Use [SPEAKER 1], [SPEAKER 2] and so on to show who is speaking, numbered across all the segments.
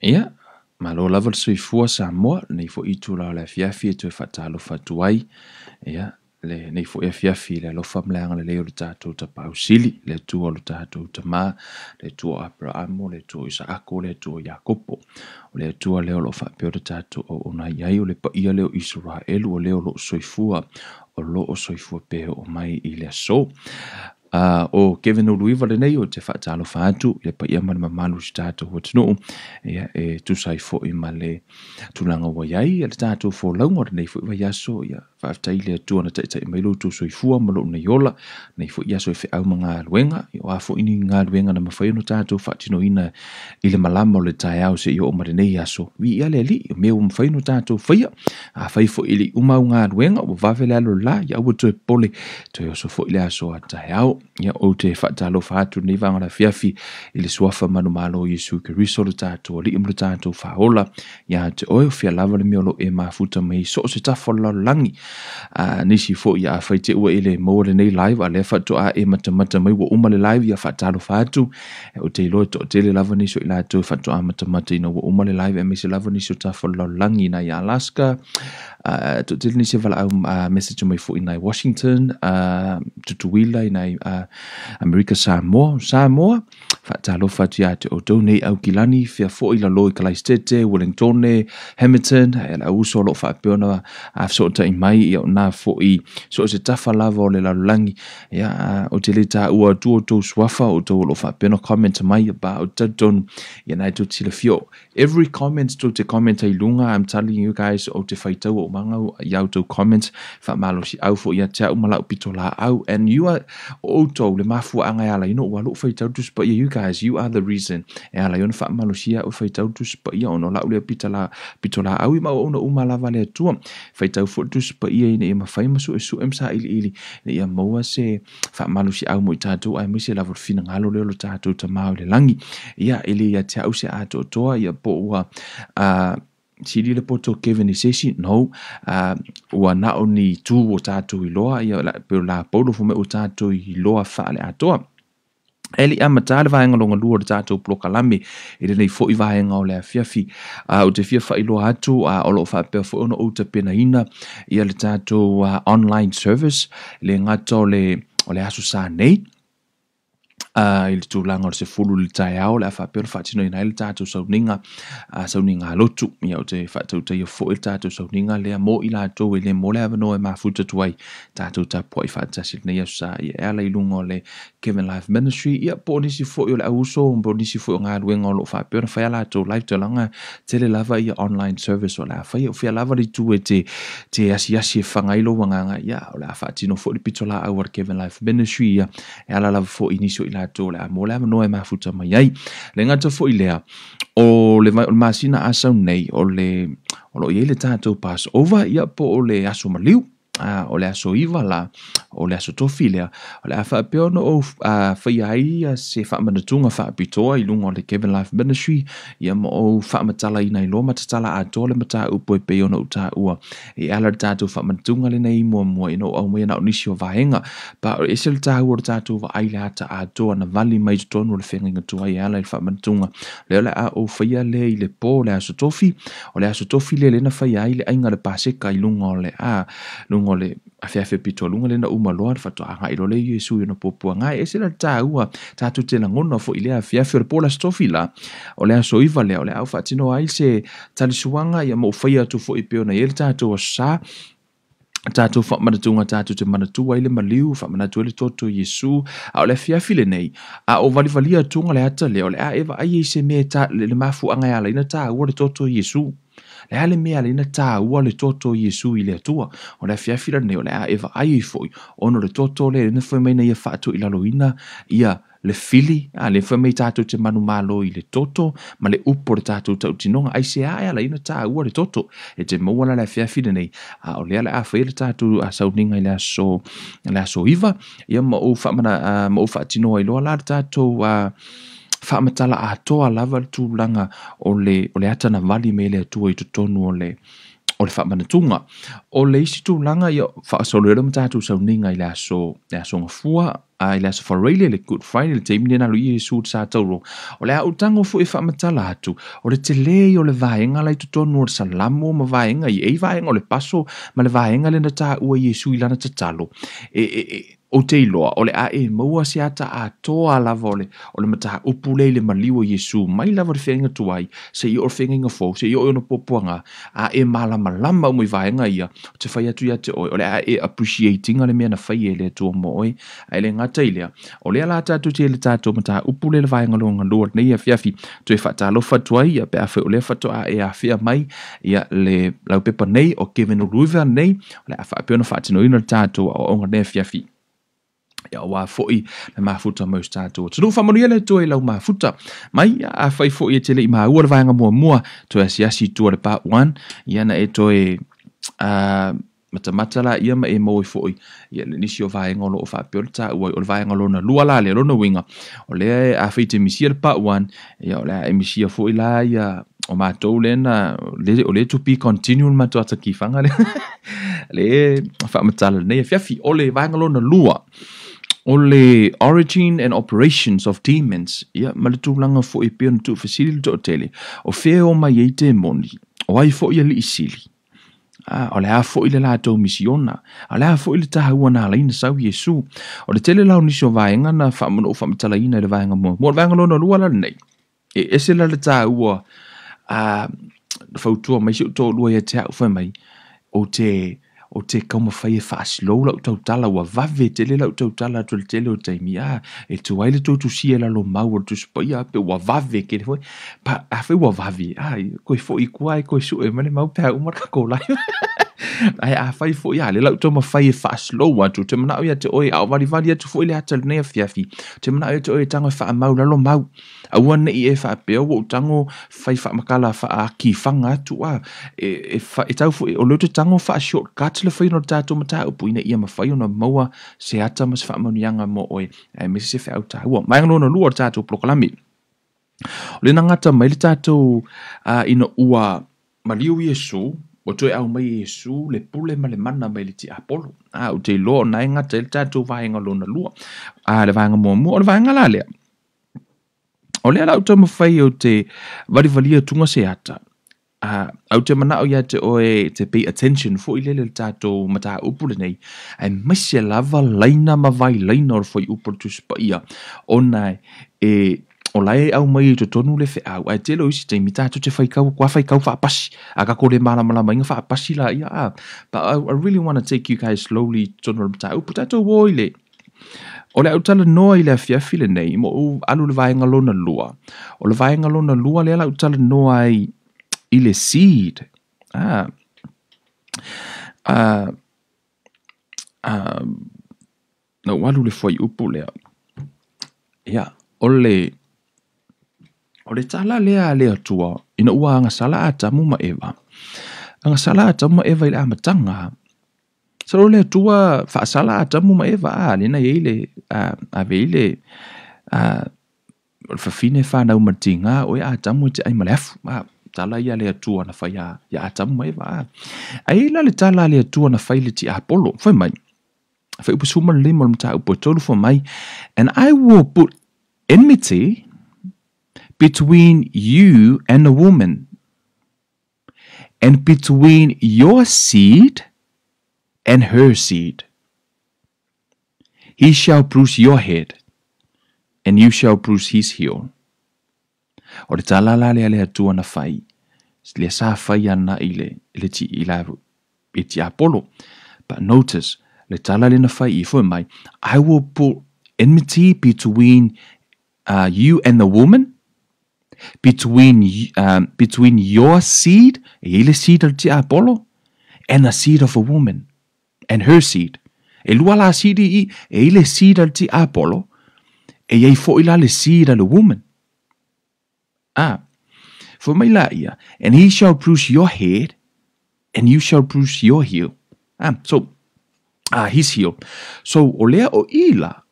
[SPEAKER 1] Ia, malo lava le soifua Samoa nei foʻi tulaʻo le afiafi e toe faatalofa atu ai. Ia, le nei foʻi afiafi le alofa ma le aga lelei o le tatou tapausili, le atua o le tatou tamā, le atua o Abraamo, le atua o Isaako, le atua o Iakopo. O le atua lea o loo faapea o le tatou auauna ai o le paia lea o Isaraelu o lea o loo soifua, o loo soifua pe o mai i le aso. O Kevin Uluiva lenei o te faatalofa atu le paia ma le mamalu si tatou atunuu ia e tusai foʻi ma le tulaga ua iai e le tatou folauga o lenei foʻi vai aso ia faafetai le atua na taʻitaʻi mai lou soifua ma loo nei ola nei foʻi aso e feʻau ma galuega o a foʻi ni galuega na mafai ona tatou faatinoina i le malama o le taeao seʻi oo ma lenei aso viia le alii o mea ua mafai no tatou faia afai foʻi i leʻi uma au galuega ua vave le alo la ia ua toe pole toe oso foʻi le aso a taeao ia o te faatalofa atu nei vaga le afiafi i le suafa manumalo Iesu Keriso le tatou alii ma le tatou faola ia te oe o fia lava le mea o loo e mafuta mai so o se tafa o le lalolagi nisi foʻi ia afai te ua i le moa lenei live a lea faatoʻā e matamata mai ua uma le live ia faatalofa atu e o te iloa toʻatele lava nisi o i latou faatoʻā matamata ina ua uma le live e maise lava nisi o tafa o le lalolagi ina i Alaska toʻatele nisi e valaau message mai foʻi ina i Washington tutuila ina i America Samoa faatalofa atu iā te outou nei au kilani fea foʻi lalo i Kalaistete, Wellington, Hamilton e la uso o loo faapea ona fesootaʻi mai ia ona foʻi so o se tafa lava o le lalolagi ia o te lē taʻua atua outou suafa outou o loo faapea ona comment mai ba o tautonu ia na e tou tilafio every comment tou te comment ai luga I'm telling you guys o te faitau o maga ia outou comment faamalosi au foʻi ia te aʻu ma laʻu pito laau and you are outou le mafuaaga e alaina ua loo faitau tusipaia you guys you are the reason e alaiona faamalosia o faitau tusipaia ona o laʻu lea pito laau i ma ona uma lava le atua faitau foʻi tusipaia ina ia mafai ma suʻesuʻe ma saʻiliʻili na ia maua se faamalosi au mo i tatou ae maise lava le finagalo lea o le tatou tamā o le lagi ia e lē ia te aʻu se a toʻatoa ia po ua sili le poto Kevin i sesi no ua naʻo ni tu o tatou iloa ia pe o lapoulo fo me o tatou iloa faale atoa Eli amata le vaenga longa lua le tatou polokalame i lenei foʻi vaenga o le afiafi o te fia faailoa atu o loo faapea foʻi ona ou tapenaina ia le tatou online service le gata o le aso sa nei i le tulaga o le sefulu le taeao le a faapea ona faatinoina ai le tatou sauniga alotu ia o te faatautaia foʻi le tatou sauniga lea mo i latou e lē mo le avanoa e mafuta atu ai tatou tapuaʻi faatasi lenei aso sa ia e ala i luga o le Kevin Life Ministry ia po nisi foʻi o le auso po nisi foʻi o galuega o loo faapea ona faia latou live talaga tele lava ia online service o le a faia o fia lava le itu e te asiasi e fagai lou agaga ia o le a faatino foʻi le pito laau o le Kevin Life Ministry ia e ala lava foʻi nisi o i latou le a mo le avanoa e mafuta mai ai le gata foʻi lea o le masina asau nei o loo iai le tatou Passover ia po o le aso maliu o le aso iva la o le aso tofi lea o le a faapea ona ou faia ai se faamanatuga faapitoa i luga o le Kevin Life Ministry ia ma ou faamatalaina iloa matatala atoa le mataupu e pei ona ou taʻua e ala le tatou faamanatuga lenei muamua ina o au mai na o nisi o vaenga pa o ese le tāua o le tatou vaai le ata atoa na vali mai totonu o le fegaigatua ai e ala i le faamanatuga lea o le a ou faia lea i le po o le aso tofi le lena faia ai le aiga le paseka i luga o le o le afiafi pitoluga lena uma loa le faatoʻagai lo le Iesu ona puapuaga e ese la tāua tatou te lagona foʻi lea afiafi o le po le asotofi la o le aso iva lea o le au faatino ai se talisuaga ia ma ou faia atu foʻi pe ona ia le tatou aso tatou faamanatuga tatou te manatua ai le maliu faamanatua le toto Iesu a o le afiafi lenei a o valivalia atuga le ata lea o le a e vaai ai se mea le mafuaga e alaina tāua le toto Iesu le ale mea leina tāua le toto Iesu i le atua o le afiafi lenei o le a e vaai ai foʻi ona le toto le lena foi mai na ia faatuʻilaloina ia le fili le foi mai tatou te manumalo i le toto ma le upo le tatou tautinoga ai se a e alaina tāua le toto e te maua la le afiafi lenei o lea le a faia le tatou sauniga i le aso iva ia ma ou faatinoa iloa la le tatou faamatala atoa lava le tulaga o le ata na vali me le atua i totonu o le faamanatuga o le isi tulaga ia faasoloela ma tatou sauniga i le aso gafua ai la so farele le Good Friday le teimi na lui Yesu sa tauro o le au tango fu e fa matala atu o le te le o le vaenga lai tutonu o salamo ma vaenga i vaenga o le paso ma le vaenga le na ta ua Yesu ilana tatalo o te iloa o le a maua si ata a toa lava o le mata upule le maliwa Yesu mai lava le whenga tuai se i o whenga inga fau se i o na popuanga a malama lama o mui vaenga ia o te whai atu ia te oi o le a appreciating le mea na whai le tua mo oi a le ngata ilea o le ala tatu te le tatu mata upule le vaenga longa lua nei a fiafi tu e whatalo fatuai ia pe a whai o le fato a a whia mai ia le lau pepa nei o Kevin Uruva nei o le a whapeona whatino ina tatu o onga nei fiafi ya wa foi na mafuta mo stato tu fa mo ele to ela mafuta mai a fai foi te le ma ua vanga mo to asiasi tu le part 1 ya na eto mata la ia ma mo foi ya le nisio vai ngolo fa pelta o vai ngolo na lua la le no winga o le a fai te misia le part 1 ya o le misia foi la ya o ma to le na le to be continue ma to ataki fanga le fa mata le fiafi o le vai ngolo na lua o le origin and operations of demons ia maletulanga fo e pion tu facility to tele o feo mai e te moni o ai fo ia li isili o le a fo ile la to misiona o le a fo ile ta wana la ina sau Yesu o le tele la ni so vaenga na fa mo fa mtala ina le vaenga mo vaenga lo no lua la nei ese la le ta ua fa tu mai so to lua ia te fa mai o te kauma fai e whaasilo lau tau tala ua vave te le lau tau tala tu le tele o taimi e tu waile tau tu sia la lo mau o tu spaya pe ua vave ke le foi pa a fai ua vave koe fo i kuai koe su e mane mau pēa umar ka kolai ai a fai fo ia le lau tau ma fai e whaasilo atu te mana ia te oi au vari atu fo i le hata le nea fiafi te mana ia te oi tango e wha mau la lo mau a ua nei e wha pēo o tango fai wha makala wha a ki whanga atu e tau fo o leo te tango wha shortcut le fai no tato mata upu ina ia mawhai ona maua se ata mas wha maunianga mo oi me se wha au taua mai ngano na lua tato plokalami le nangata mai le tato ina ua maliu Yesu o toi au mai Yesu le pule ma le mana mai le ti Apollo o te lo na ngata le tato vaenga lo na lua le vaenga mo le vaenga la lea o le ala uta mawhai o te varivalia tunga se ata au te manao ia te oe te pay attention fo i lele tato mata upule nei ai maise lava laina ma vai laina or foi upur tu spaia ona o lai au mai to tonu le fe au ai te lo isi te mitato te fai kau kwa fai kau fa pasi aka ko le mala inga fa pasi la ia but I really want to take you guys slowly tonu mata upur tato woile o le au tala noa i le fiafi le nei mo alu le vaenga lona lua o le vaenga lona lua le ala au tala noa ai ile seed no walu le foi upu lea ia o le tala lea tua ina ua anga sala atamu ma eva ile amatanga so le tua fa sala atamu ma eva lena ile aveile fa fine fa na umatinga o ya atamu te ai malefu tala ia le atua na fai ya atamu mai va ai la le tala le atua na fai le ti Apollo foi mai fai upu suma le mo mta upu tolu for mai and I will put enmity between you and the woman and between your seed and her seed. He shall bruise your head and you shall bruise his heel. O le tala la le atua na fai le sa fai ana ile ti ti Apollo but notice le tala le na fai I foi mai I will put enmity between you and the woman between your seed ile seed al ti Apollo and the seed of a woman and her seed e lua la seed ile seed al ti Apollo e ei foi la le seed al woman for my laia, and he shall bruise your head, and you shall bruise your heel. So his heel. So olea o ila,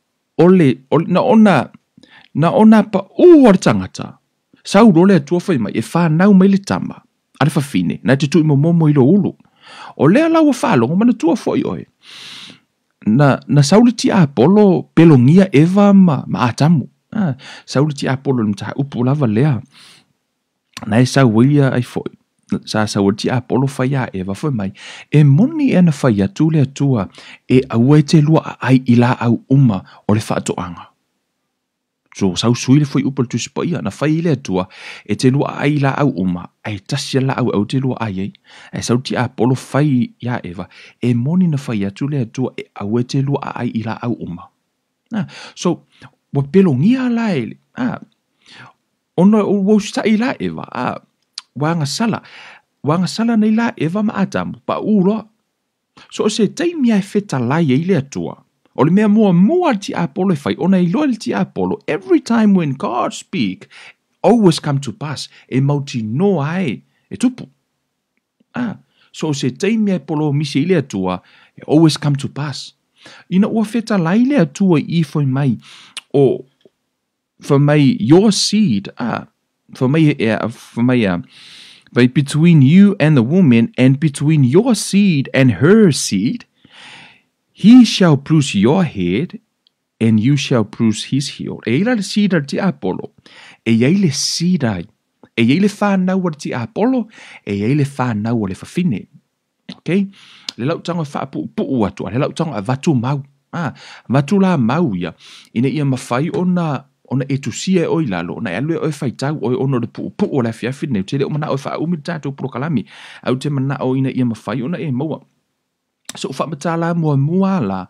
[SPEAKER 1] na ona pa o tangata. Sau role tua fai mai e fa nau mai le tama. Ale fa fine, na te tui momo ilo ulu. Olea lau a fa longo mana tua foi oe. na Sauli ti Apollo pelongia Eva ma Adamu. Sauli ti Apollo le mta upu lava lea. Na e sauia ai foi. Sa Sauli ti Apollo faya Eva foi mai. E moni e na faya tu le atua e aua e te lua ai ila au uma o le whaatoanga. So sau sui le foi upu le tusipaia na fai le atua e te lua ai ila au uma ai tasia la au te lua ai ei. E Sauli ti Apollo fai ya Eva e moni na faya tu le atua e aua e te lua ai ila au uma. So wa pelongia la ele. Ona o wosta ila Eva. Wanga sala nei la Eva ma Adamu pa ulo. So se taimi ai feta lai e le atua. O le mea mua ti Apollo e fai. Ona i loa ti Apollo. Every time when God speak, always come to pass. E mauti no ai. E tupu. So se taimi ai Apollo misi i le atua, e always come to pass. Ina ua feta lai le atua I foi mai. O for my your seed for my but between you and the woman and between your seed and her seed he shall bruise your head and you shall bruise his heel. E ila le seed ti Apollo e ia le seed ai e ia le whanau ti Apollo e ia le whanau le whawhine. Okay, le lau tanga wha pu atu le lau tanga vatu mau vatu la mau ia ina ia mawhai ona e tusia o ilalo na alwe o faitau o ono de pu o la fia fitne te o mana o fa umita to prokalami au te mana o ina ia mafai ona e moa so fa matala mua la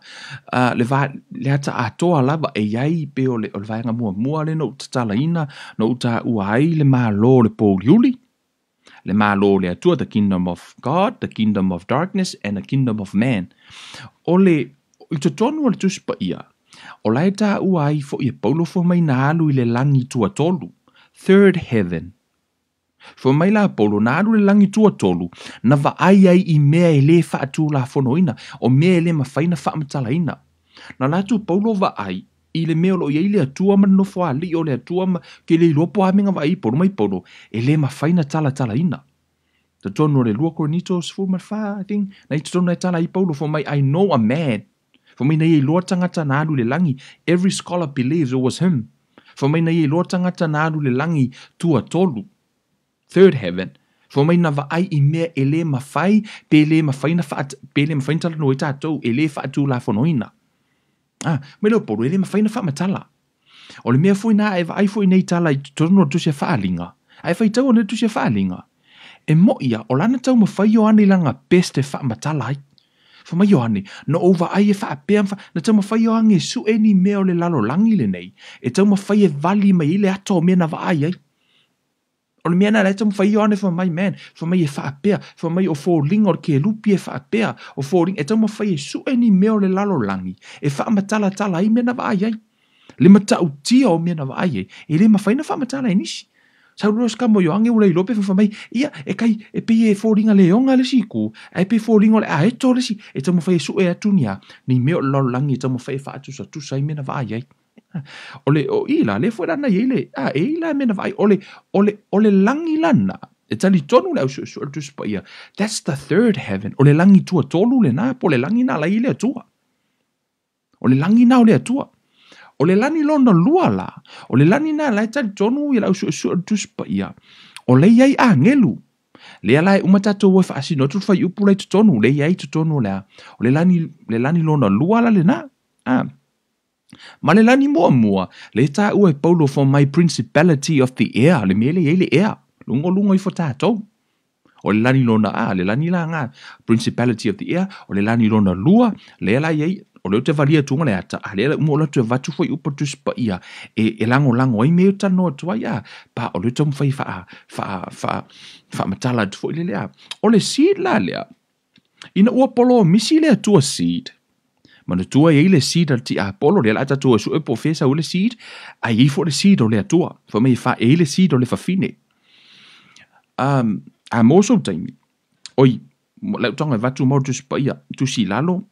[SPEAKER 1] le va le ata atoa lava e ai pe o le vainga mua le no tala ina no ta uai le malo le poliuli le malo le atua the kingdom of God, the kingdom of darkness and the kingdom of man. Ole I tonu le tuspa ia o lai tā ua ai fo I paulo fo mai na alu I le langi tua tolu. Third heaven. Fo mai la paulo na alu le langi tua tolu. Na va ai I mea e le wha atu la fonoina. O mea e le mawhaina wha amatalaina. Na latu paulo va ai I le mea lo I le atua man no fo ali o le atua ma ke le lopo aminga va ai paulo mai paulo. E le mawhaina talaina. Ta tonu le lua Korinitos 4:5 I think. Na I tonu e tala I paulo fo mai I know a man. For me na ye Lord tangata na alu le langi, every scholar believes it was him. For me na ye Lord tangata na alu le langi tua tolu. Third heaven. For me na va ai I mea ele mawhai, pe ele mawhai na wha, pe ele mawhai tala no I tātou, ele wha atu la whanoina. Me leo poru, ele mawhai na wha matala. O le mea fui na e va ai fui nei tala I tono tusia whaalinga. Ai whai tau ane tusia whaalinga. E mo ia, o lana tau mawhai o ane langa beste wha matala ai. Fa mai yohane, no over ai e wha apea na tau mawhai o ange su e ni mea o le lalo langi le nei, e tau mawhai e vali mai ile ato o mea na wa ai ai. O le mea na le tau mawhai o ane fa mai man, fa mai e wha apea, fa mai o fōringa o ke lupi e wha apea, o fōringa, e tau mawhai e su e ni mea o le lalo langi, e wha matala ai mea na wa ai ai. Le matau tia o mea na wa ai ai, e le mawhai na wha matala e nisi. Sau ros ka mo yo ange ula I lope fa mai ia e kai e pe e fōringa le onga le siku e pe fōringa le a e to le si e tamo fai su e atunia ni me o langi tamo fai fa atu sa tu sai me na vai ai ole o ila le fo na ile e ila me na vai ole langi lana e tali tonu le su tu spa ia that's the third heaven ole langi tua tolu le na po le langi na la ile tua ole langi na le tua o le lani lona lua la, o le lani na lai tali tonu I lau su tuspa ia, o le iai a ngelu, le alai umatato wa whaasi no tufa I upu lai tutonu, le iai tutonu lea, o le lani lona lua la le na, ma le lani mua, le ta ua paulo for my principality of the air, le mele iai le air, lungo I fo tato, o le lani lona le lani la nga, principality of the air, o le lani lona lua, le alai iai, o leo te valia tunga le ata, a lea umo la tu vatu foi upa tu spa ia, e lango ai meo tano atua ia, pa o leo tamu fai fa matala tu foi le lea. O le seed la lea, ina ua polo misi lea tua seed, mana tua e le seed al ti a polo, lea la ata tua su e profesa o le seed, a i fo le seed o lea tua, fa mei fa e le seed o le fa fine. A moso taimi, oi, leo tonga vatu mau tu spa ia, tu si lalo,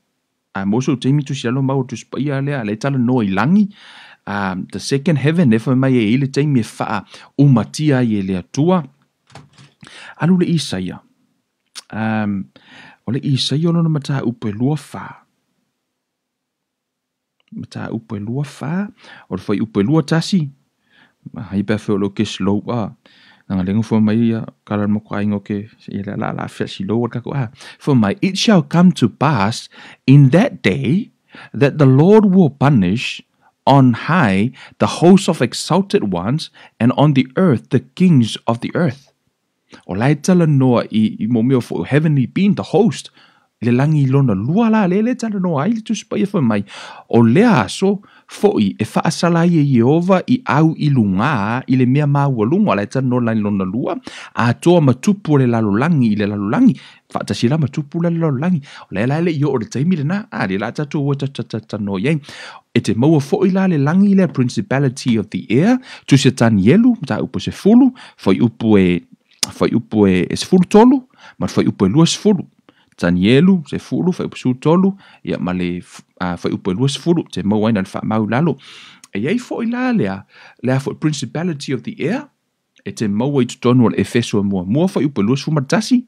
[SPEAKER 1] a moso taimi tu sialo mau tu spaia lea le tala no I langi the second heaven nefa mai e ile taimi e faa umatia I le atua alu le Isaia o le Isaia lona mata upe lua faa mata upo e lua fa o le fai upo e lua tasi hai pe fe lo ke slow nga lengo for mai kala mo kwa ingo ke la fe si lo ka ko for my it shall come to pass in that day that the Lord will punish on high the hosts of exalted ones and on the earth the kings of the earth. O lai tala noa i mo meo for heavenly being the host le langi lona lua la le tala noa i le tuspa for mai o lea so foi e whaasala i Jehova i au i lunga i le mea maua lunga lai tala noa lai lona lua a toa matupu le lalolangi i le lalolangi whaatasila matupu le lalolangi o le lai le i o le taimi le na a le la tatu o tatano yei e te maua foi la le langi le principality of the air tu se tani yelu ta upo se fulu foi upo e se fulu tolu ma foi upo e lua se fulu Tanielu se fulu fa upu tolu ia male fa upu lua se fulu te mau aina fa mau lalo e ai fo ila lea for principality of the air e te mau ai tutonu al efeso mua fa upu lua se fulu matasi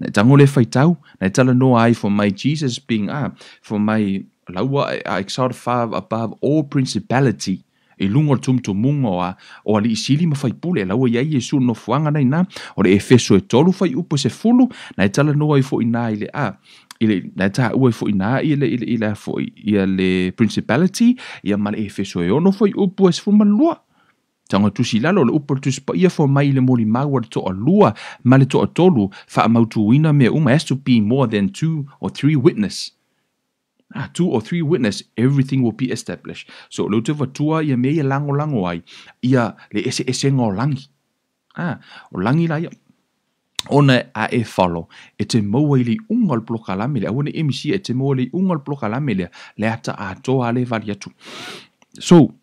[SPEAKER 1] na tango le faitau na tala no ai for my Jesus being for my laua exalted far above all principality e lungo tumtumunga o ali isili ma fai pule la o ia Yesu no fuanga nei na o le efeso e tolu fai upo se fulu na tala no ai fo ina ile ile na ta o fo ina ile fo ia le principality ia ma le efeso e ono fai upo se fulu malua tanga tusi lalo le upo tusi pa ia fo mai le moli maua to alua ma le to tolu fa mautuina me has to be more than 2 or 3 witness. 2 or 3 witness, everything will be established. So, lo te vatua ia me ia lango ai, ia le ese ngō langi. O langi la ia. Ona a e follow. E te maua i li ungal bloka lamele. Awane emisi e te maua li ungal bloka lamele. Le ata a toa le vali atu. So,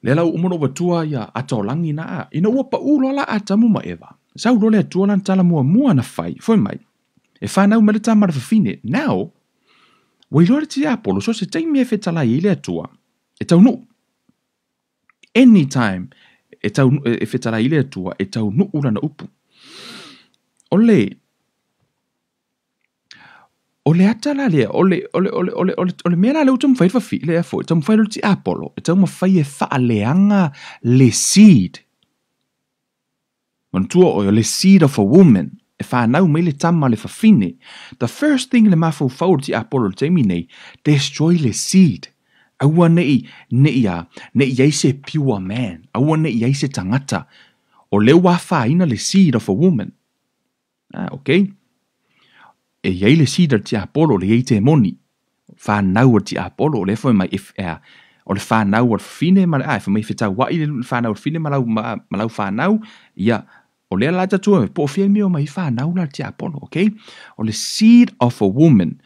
[SPEAKER 1] le lau umono vatua ia ata o langi na a. Ina ua pa ulo la ata muma eva. Sau lo le atua lan tala mua na fai. Foi mai. E whanau mele ta mara fafine. Now, wailore ti Apollo, so se taimi e whetala i le atua, e tau nu. Anytime e whetala i le atua, e tau nu urana upu. O le atala lea, o le mea leo tamu whai whawhi, le afo, tamu whai ti Apollo, e tamu whai e whaaleanga le seed. Mantua o le seed of a woman, e whanau me le tama le whawhine, the first thing le mafau whau ti Apollo taimi nei, destroy le seed. Aua nei eise pure man. Aua nei eise tangata. O le wafaina le seed of a woman. Okay? E iei le seed ti Apollo le eite moni. Whanau ti Apollo le fo mai o le whanau ar fine ma fa mai fetau wa i le whanau ar fine malau whanau ia o le la tatua po fie mi o mai whanau la ti Apollo, okay? O le seed of a woman.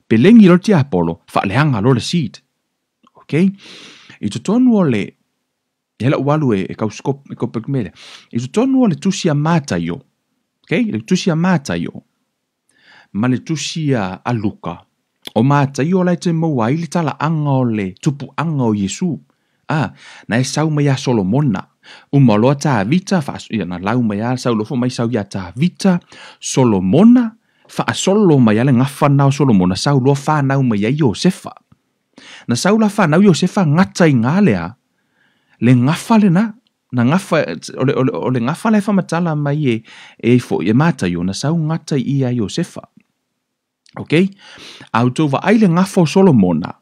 [SPEAKER 1] Pelengi lo ti Apollo, fa le hanga lo le seed. Okay? I to tonu o le hela walu e kauskop e kopekmele. I to tonu o le tusia mata yo. Okay? Le tusia mata yo. Ma le tusia aluka. O mata yo la te maua ili tala anga o le tupu anga o Yesu. Na e sau mai a Solomona. Umaloa ta vita fa na lau mai a sau lo fo mai sau ya ta vita Solomona fa solo mai ale ngafa na Solomona sau lo fa na mai a Josefa. Na saula fa na Josefa ngata i ngalea le ngafa le na ngafa o le ngafa le fa matala mai e fo e mata yo na sau ngata i a Josefa. Okay? Auto va ai le ngafa o Solomona.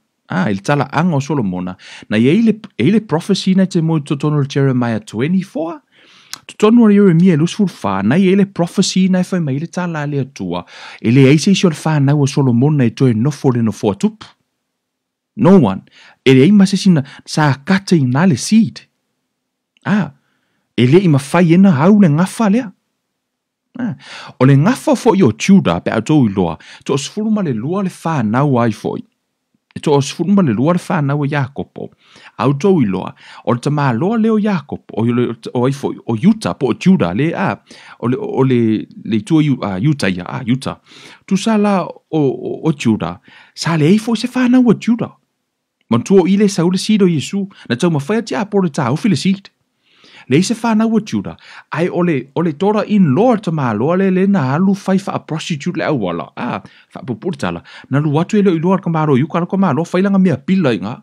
[SPEAKER 1] Il tala anga o Solomona. Na ele prophecy na te mo totono Jeremiah 24. Totono Jeremiah lusful fa na ele prophecy na fa mai le tala le tua. Ele eise sio fa na o Solomona e to no for no for tup. No one. Ele ima se sina sa kata i na le seed. Ele ima fai ena hau le ngafa lea. O le ngafa fo yo Juda pe ato i loa. To osfuruma le lua le fa na wai foi. E to osfuruma le lua le fa na o Jakopo. Auto i loa. O le tama loa leo Jakopo. O ai foi. O Utah po Juda le O le tua Utah ya. Utah. Tu sala o Juda. Sa le ei foi se fa na o Juda. Man tuo ile sa ule sido Yesu na tau mawhai ti Apollo ta au file seed. le se whanau o Judah, ai ole tora in Lord ta māloa le na alu fai wha a prostitute le awala, wha pupurtala, na lu watu ele i Lord ka mālo yuka ka mālo, whai langa mea pila inga,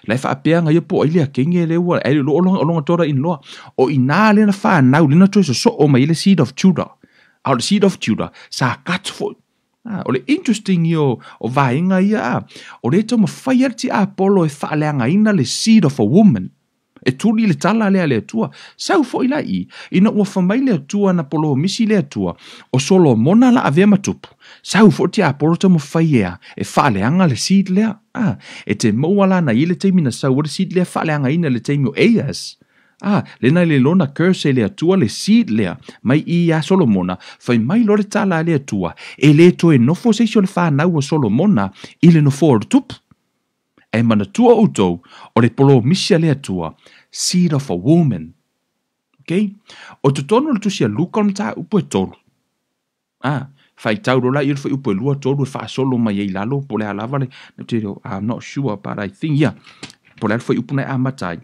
[SPEAKER 1] lai wha a pea nga iapo ai lea kenge le ua, ai lo olonga tora in Lord, o ina le na whanau, lina toisa so o mai le seed of Judah, au le seed of Judah, sa katfo, o le interesting o vaenga ia, o le tau mawhai arti a Apollo e whaaleanga ina le seed of a woman. E tuli le tala le atua, sau fo ila ina ua whamai le atua na Apollo misi le atua, o solo mona la avea matupu, sau fo ti a Apollo tau mawhai ea, e whaaleanga le seed lea, e te mawala na i le teimi na sau, le seed lea whaaleanga ina le teimi o Eas, lena le lona curse le atua le seed lea, mai i a Solomona, fai mai lo le tala le atua, e le to e nofo seisio le whanau o Solomona, i le nofo o tupu. E mana tua utou, o le polo misia le atua, seed of a woman. Okay? O te tono le tusia luka o mta upo e tolu. Fai tauro la i fai upo e lua tolu e wha solo mai e lalo, po le alava le, I'm not sure, but I think, yeah, po le fai upo na amatai.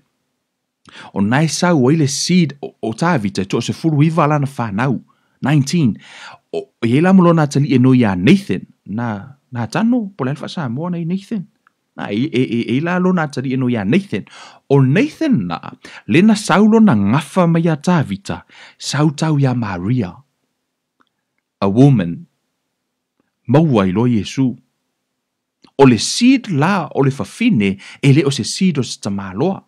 [SPEAKER 1] O nai sau o ile seed o tāvita to se furu iwa lana whanau, 19. O i la mulo na tali e no ia Nathan, na tano, po le alfa sa moa na i Nathan. E la lo na tari eno ia Nathan. O Nathan na, le na saulo na ngafa mai a tāvita, sautau ia Maria. A woman, maua i lo Yesu. O le seed la, o le fafine, e le o se seed o se tamaloa.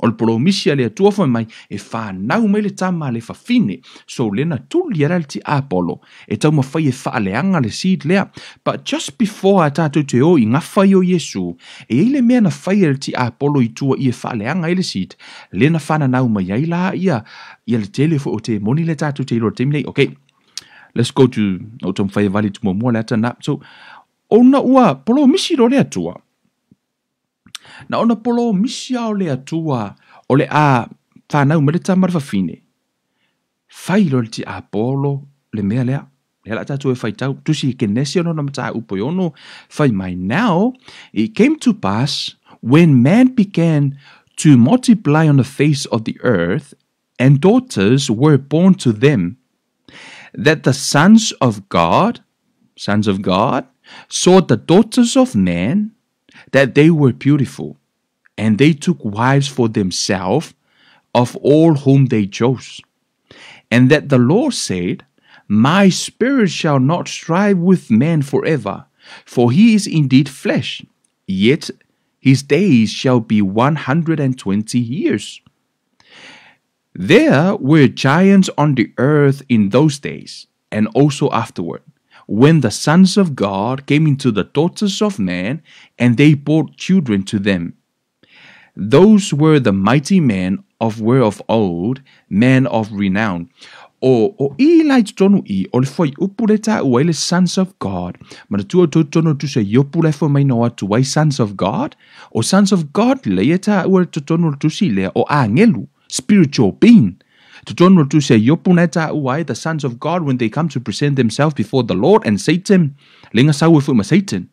[SPEAKER 1] O le polomisia le atua fai mai, e whanau mai le tama le fafine, so le na tuli ara le ti Apollo, e tau mawhai e whaaleanga le seed lea. But just before a tātou te o i ngawhai o Yesu, e ile mea na whai le ti Apollo i tua i e whaaleanga i le seed, le na whananau mai ai la ia le telefo o te moni le tātou te ilo te minei. Okay, let's go to, o tam whai vali tu mua le ata na. So, ona ua polomisi lo le atua. Na ona polo misia o le atua, o le a whanau me le tamar whawhine. Whai lo le ti Apollo, le mea lea. Le la tatu e whai tau, tusi ke nesi ono na mata upo yono. Whai mai now, it came to pass, when man began to multiply on the face of the earth, and daughters were born to them, that the sons of God, saw the daughters of man, that they were beautiful, and they took wives for themselves of all whom they chose. And that the Lord said, My spirit shall not strive with man forever, for he is indeed flesh, yet his days shall be 120 years. There were giants on the earth in those days, and also afterward, when the sons of God came into the daughters of man, and they bore children to them. Those were the mighty men were of old, men of renown. O I lai tonu I, o le foi upureta ua le sons of God. Mana tua tono tu se yopule fo mai no atu wai sons of God. O sons of God le eta ua tono tu si le o angelu, spiritual being. To John to say yopuneta uai the sons of God when they come to present themselves before the Lord and Satan lenga sau fu ma Satan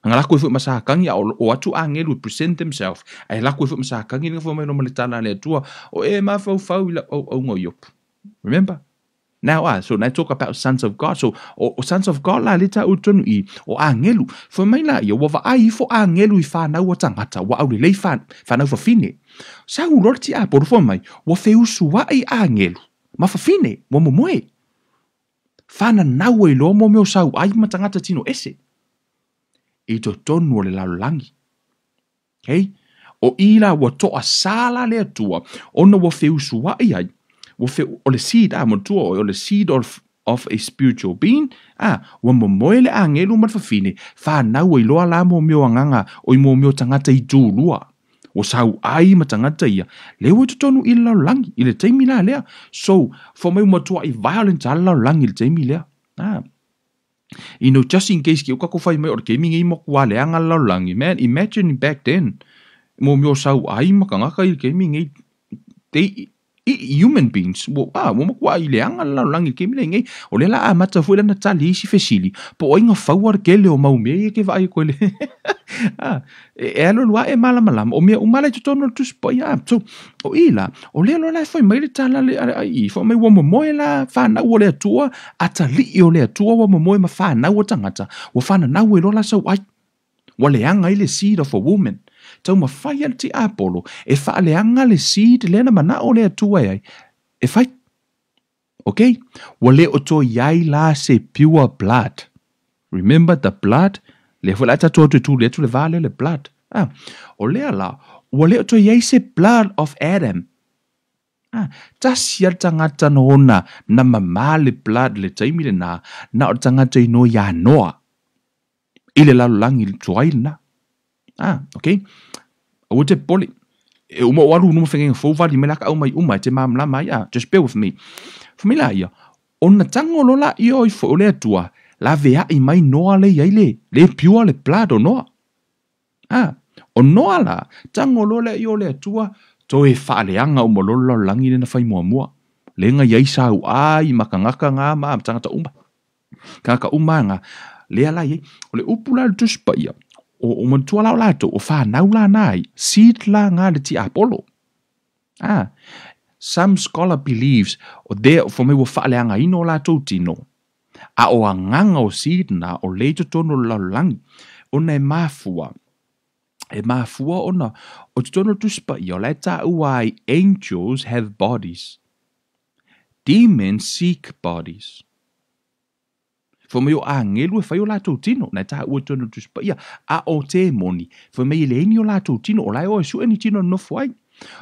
[SPEAKER 1] anga laku fu ma sa kangi o atu angel would present themselves ai laku fu ma sa kangi lenga fu mai no malitana le tua o e ma fau o ngo yop. Remember now so I talk about sons of God, so o sons of God la lita utonu I o angelu fu mai la yo wa ai fo angelu I fa na wa tangata wa au le fa na fa fine. Sa ulor ti a por fo mai, wa feu sua ai angelu. Ma fa fine, wa mo moe. Fana na we lo mo meu sau ai matangata tino ese. I to tonu le lalangi. Okay? O ila wa to a sala le atua, ona wa feu sua ai. Wa feu o le seed mo tua o le seed of a spiritual being, wa mo moe le angelu ma fa fine. Fa na we lo ala mo meu anganga o mo meu tangata I tu lua. O sau ai matangata ia, leo I tonu I laulangi, I le teimi la lea. So, for mai matua I violent a laulangi I le teimi lea. You know, just in case ki uka ko fai mai or kemi ngai mo kua lea nga laulangi, man, imagine back then, mo mio sau ai makangaka I le kemi ngai, human beings mo kwa ile anga la langi ke mile ngai o le la mata fu na tali si fesili po inga fawar ke le o mau me ke vai ko le alo lua mala malam o me o mala to no tu spo ya so o ila o le lo la foi mai le tala le ai fo mai wo mo la fa na o le tua atali o le tua wo mo ma fa na o tangata o fa na o lo la so ai wa le anga ile seed of a woman tau ma fai al ti Apollo e fa le anga le seed le na mana o le atua ai e fai okay wa le o to yai la se pure blood remember the blood le fa la ta to le vale le blood o le ala wa le o to yai se blood of Adam ta sia tangata no na mama le blood le taimi le na o tangata no ya noa ile la langi tuai na okay o te poli e uma waru no fengen fo vali melaka au mai uma te mam la mai just bear with me famila ia ona tango lola io i fo le tua la vea i mai noa le yaile le pure le plado no o noa la tango lola io le tua to e fa le anga o mololo langi na fai mua le nga yai sa ai makangaka nga ma tangata uma kaka uma nga le ala ye o le upula le tuspa ia o mantua la lato o fa nau la nai seed la nga le ti Apollo some scholar believes o de for me wo fa le anga ino la to tino o anganga o seed na o le to tono la lang ona e mafua ona o tono tuspa yo la ta uai angels have bodies demons seek bodies for me o angelu fa yo la to tino na ta o tono tuspa ia o te moni for me le ni o la to tino o la o su ni tino no foi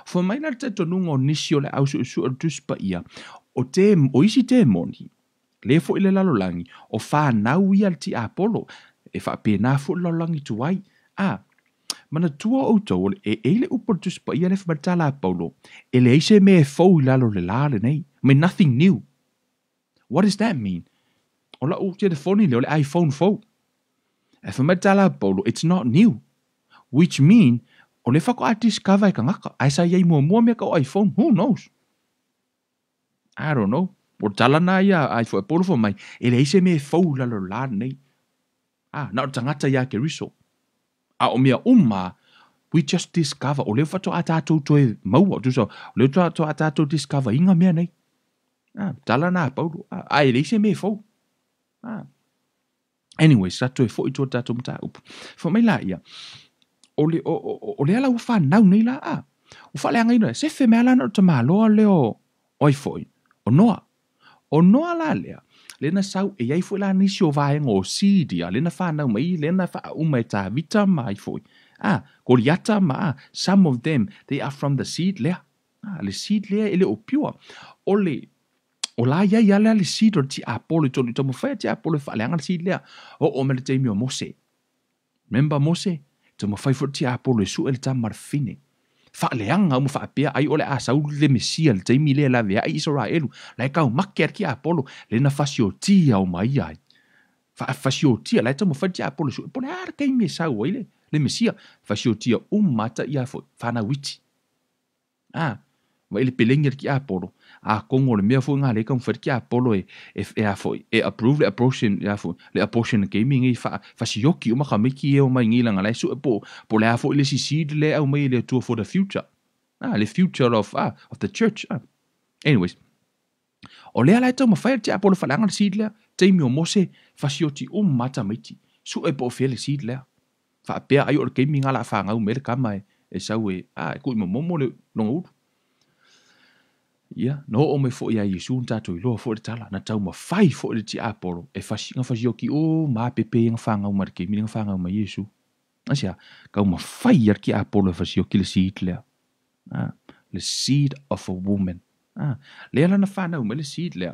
[SPEAKER 1] for me na te tono ngo nisio le au su tuspa ia o te o isi te moni le fo ile lalo langi o fa na wi al ti Apollo e fa pe na fo lo langi tu ai mana tua o to e ele upo tuspa ia le fa tala Apollo ele ise me fo lalo le lale nei I mean nothing new. What does that mean? Ola o te phone le iPhone fo. E fa tala Apollo it's not new. Which mean o le fa ko discover ka ngaka ai sa ye mo me ka iPhone who knows? I don't know. O tala na ia ai fo Apollo fo mai ele ise me fo lalo la nei. Na tangata ya ke riso. O mea we just discover o le fa to atato to e mau tu so le to atato discover inga mea nei. Tala na Apollo ele ise me fo. Anyway, sa to e fo I to tato mta up. Fo mai la ia. O le ala ufa nau nei la U fa le anga ino se fe me ala no te malo le o foi. O noa la lea. Lena sau e ai foi la nisi o vaenga o sidia. Lena fa nau mai, lena fa uma e ta vita mai foi. Goliata ma, some of them, they are from the seed lea. Le seed lea ele o pure. O la ia ia lea le seed o ti Apollo tonu tomo fai ti Apollo fa le anga le seed lea. O me le teimi o Mose. Remember Mose? Tomo fai fo ti Apollo e su ele ta marfine. Fa le anga mo fa pia ai ole asau le mesia le teimi le la vea Israelu la ka makker ki Apollo le na fasio tia o mai ai fa fasio tia la tamo fa ti Apollo su pole ar kai me sa oile le mesia fasio tia mata ia fo fa na witi wa ile pelenger ki Apollo kongo le mea fo nga le kam fa ki Apollo e approve le approaching ia fo le approaching gaming e fa fasio ki o ma ka meki e o mai ngila nga la su po le fo ile si seed le au mai le to for the future the future of the church anyways o le ala to ma fa ti Apollo fa langa seed le teimi o Mose fasio ti mata miti su e po fele seed le fa pe ai o gaming ala fa nga o me ka mai e sa we ku mo le longo no o me fo ia Yesu tato I lo fo tala na tau ma fai fo ti Apollo e fasinga fasio ki ma pepe nga fanga o marke mi nga fanga o Yesu asia ka ma fai ki Apollo fasio ki le seed le the seed of a woman le ala na fana o le seed le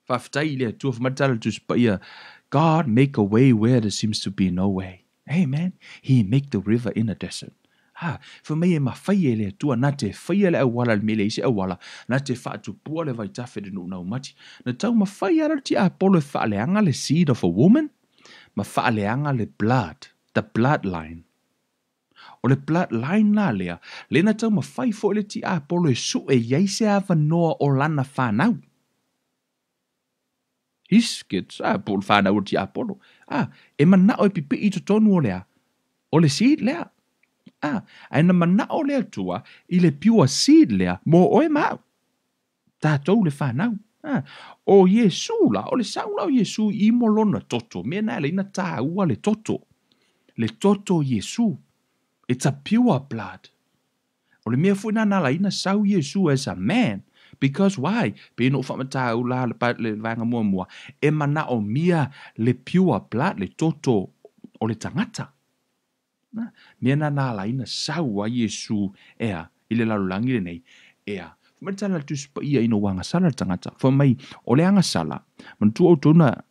[SPEAKER 1] fa ftai le tu of matala tu spia God make a way where there seems to be no way. Amen. He make the river in a desert. For me ma fai le tua na te fai le awala le mele ise awala na te fa tu pua le vai tafe no na mati na tau ma fai ara ti Apollo fa le anga le seed of a woman ma fa le anga le blood the bloodline O le bloodline la lea, lena tau mawhai fo le ti Apollo e su e yeise ava noa o lana whanau. Hiskits, Paul whanau o ti Apollo. E manao e pipi i to tonu o lea. O le seed lea. Aina manao lea tua i le pure seed lea mo oe mau. Tātou le whanau. O Yesu la, o le saula o Yesu i molona toto. Mena le ina tā ua le toto. Le toto Yesu. It's a pure blood. O le mea fuina na la ina sau Yesu as a man. Because why? Pe no whamata u la le vanga mua mua. E mana o mia le pure blood, le toto o le tangata. Mea na la ina sau a Yesu ea. Ile lalulangi le nei. Ea. Whamata la tu spa ia ino wanga sala le tangata. Whamai o le anga sala. Mantua o tona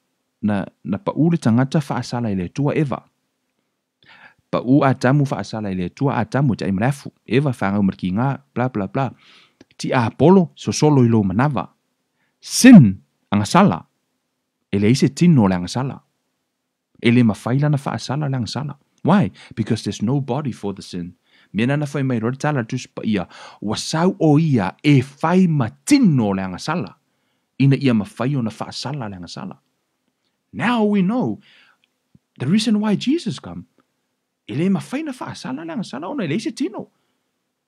[SPEAKER 1] na pa u le tangata wha sala ile tua eva. Pa u atamu fa asala ile tua atamu ta imrafu eva fanga markinga bla bla bla ti Apollo so solo ilo manava sin anga sala ele ise tino le anga sala ele mafaila na fa asala le anga sala. Why? Because there's no body for the sin. Mena na fai mai rotala tus pa ia wasau o ia e fai matino le anga sala ina ia mafai ona fa asala le anga sala. Now we know the reason why Jesus come. Ele mawhaina wha asala langa sala ona ele se tino.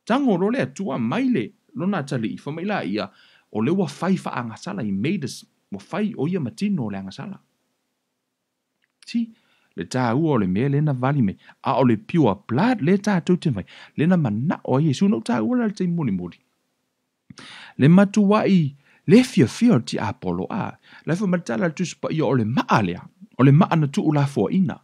[SPEAKER 1] Tango role atua maile lona tali i whamaila ia o le wa whai wha anga sala I made us wa whai o ia matino le anga sala. Si, le tā ua o le mea lena vali me a o le pure blood le tā tau te vai lena mana o Yesu no tā ua le te muni muni. Le matua I le fia fia ti Apollo le fa matala tu spa ia o le maa lea o le maa na tu ula fo ina.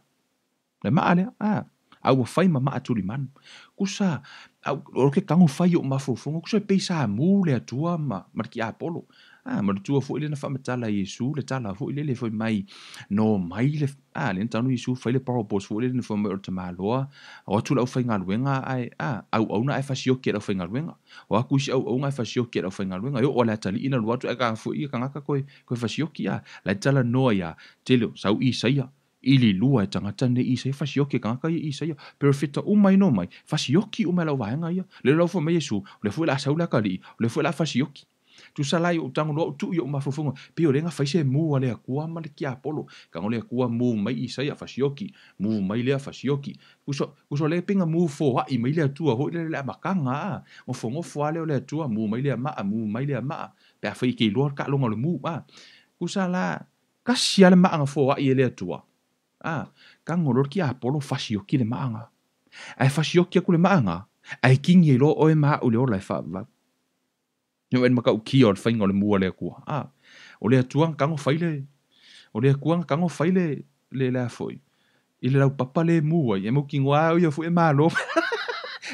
[SPEAKER 1] Le maa lea au fai mama atuli man kusa o ke kango fai o mafofongo kusa peisa mu le atua ma ki Apollo ma tua fo ile na fa matala Yesu le tala fo ile le fo mai no mai le le tanu Yesu fai le parables fo ile fo mai o te maloa o tu la fai ngaluenga ai au na ai fasio ke la fai ngaluenga o aku si au ngai fasio ke la fai ngaluenga yo o la tali ina luatu e ka fo I ka ngaka ko fasio ki la tala no ya telo sau I saia ili lua e tangata ne Isaia fasioki kanga I Isaia pero fita umai no mai fasioki umai la waenga ia le lau fo me Yesu le fu la saula kali le fu la fasioki tu salai o tango lo tu yo mafofongo pe o lenga faise mu ale akua ma le ki Apollo kanga le akua mu mai Isaia fasioki mu mai le fasioki kuso le pinga mu fo I mai le tua ho le makanga o fongo fo ale le tua mu mai le ma pe fa ki lo ka longa le mu kusala kasia le ma fo I le tua ka ngoror ki Apollo fasioki le maanga. Ai fasioki aku le maanga. Ai kingi lo oe maa ule o lai whaava. Nyo en maka uki o le whainga o le mua le akua. O le atuang kango whaile. O le akuang kango whaile le la foi. I le lau papa le mua. E mo ki ngoa o ia fu e maa lo.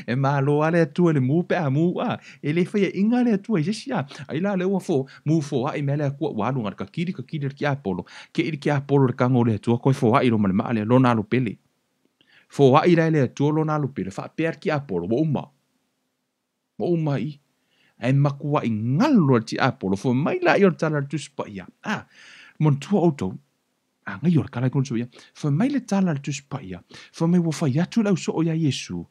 [SPEAKER 1] E maa lo ale atua le mu pe a mu e le whaia inga le atua I jesia ai la le ua fo mu fo I me le akua wadu ngar ka kiri ki Apollo ke iri ki Apollo le kango le atua koi fo I lo male maa le lona alu pele fo I le atua lona alu pele wha pear ki Apollo wa uma I ai makua I ngalo ti Apollo fo mai la I o tala tuspa ia mon tua auto ngai or kala kon suya fo mai le tala tuspa ia fo mai wo fa ya tu lau so o ya Yesu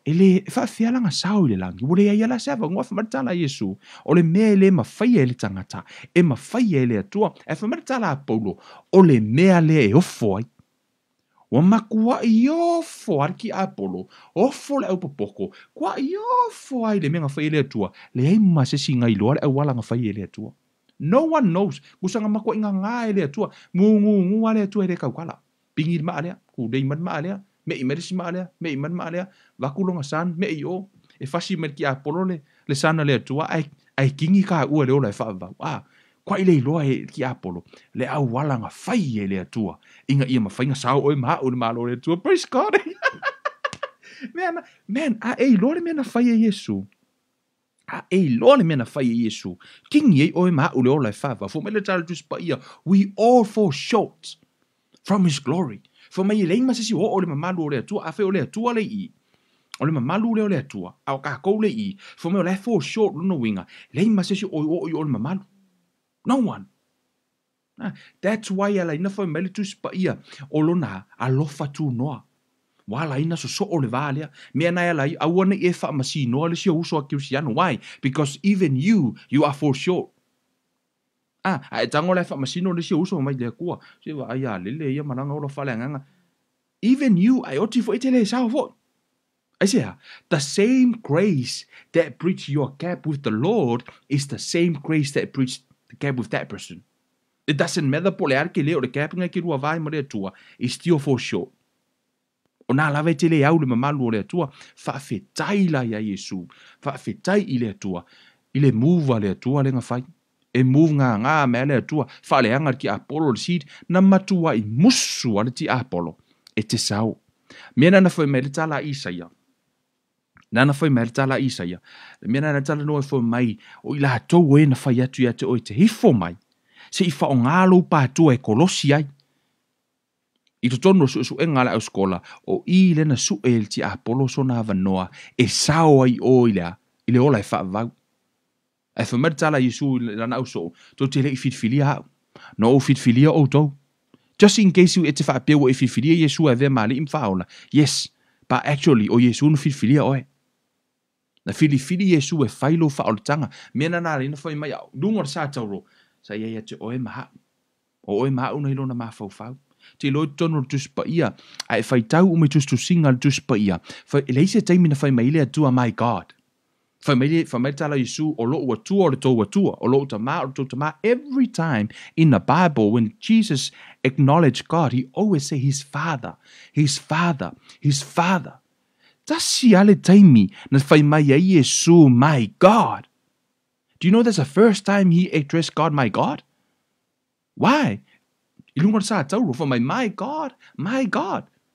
[SPEAKER 1] ele fa fiala nga sao le langi wole ia la sava ngofa matala Yesu o le mea le mafai ele tangata e mafai ele atua e fa matala Apollo o le mea le e ofo ai wa makua I ofo arki Apollo ofo le au popoko kwa I ofo ai le mea fai ele atua le ai masesi ngai loa le wala nga fai ele atua no one knows kusanga makua inga nga ele atua ngu ale atua ele kaukala pingir ma ale ku dei man ma ale me I merisi maalea, me I man maalea, wakulonga san, me I o, e fasi mer ki Apollo le sana le atua, ai kingi ka ua le ola e whaavau. Kwa I le iloa e ki Apollo, le au walanga whai e le atua, inga ia mawhainga sao oe maa o le malo le atua, praise God. Man, e iloa le mena whai e Yesu. E iloa le mena whai e Yesu. Kingi e oe maa o le ola e whaavau, fo me le tala tuspa ia, we all fall short from his glory. Fo mai le masisi o le mamalu o le atua afe o le atua le I. O le mamalu le atua au ka ko le I. Fo mai le for short no winga. Le masisi o le mamalu. No one. That's why ala ina fo mai tu spa ia o lona alofa tu noa. Wala ina so o le vale. Me na ala I want e fa masino le si uso a Cristiano. Why? Because even you are for sure. Ai tango le fa masino le si uso mai le kua. Se va ai ale le ia mananga o fa le nganga. Even you, I oti fo itele sa fo. I say, the same grace that bridged your gap with the Lord is the same grace that bridged the gap with that person. It doesn't matter po le arke leo le gap nga ki rua vai mo le tua, is still for sure. O nā lawe te le au le mamalu o le atua, whaafetai la ia Yesu, whaafetai I le atua, I le move a le atua le ngā whai, e move ngā mea le atua, whaale anga ki Apollo le seed, na matua I musu ale ti Apollo, e te sau. Mena na whai mele tala Isaia, nana foi mai tala Isaia. Me na tala no foi mai o ila to we na fai atu ate o te hifo mai. Se I fa o ngalo pa tu e kolosi ai. I to tono su engala au skola o I le na su el ti Apollo so na vanoa e sao ai o ila. Ile ola e fa va. E fa mai tala Yesu la na so to te le fit filia. No fit filia o to. Just in case you ete fa pe o fit filia Yesu ave mali im faula. Yes, but actually o Yesu no fit filia o. Na fili Yesu e failo fa o tanga. Mena na rina foi mai au. Lungo sa tauro. Sa ia te oe maha. O oe maha una ilo na mafau fau. Te loi tono tus pa ia. Ai fai tau ume tus tu singa tus pa ia. Fai leise taimi na fai maile atua my God. Fai maile tala Yesu o lo ua tua o le tau tua. O lo ta ma o to ta ma. Every time in the Bible when Jesus acknowledged God, he always say his Father. His Father. His Father. Tasi ale taimi na fai mai ai Yesu, my God. Do you know that's the first time he addressed God, my God? Why? Ilungo sa tauro for my God,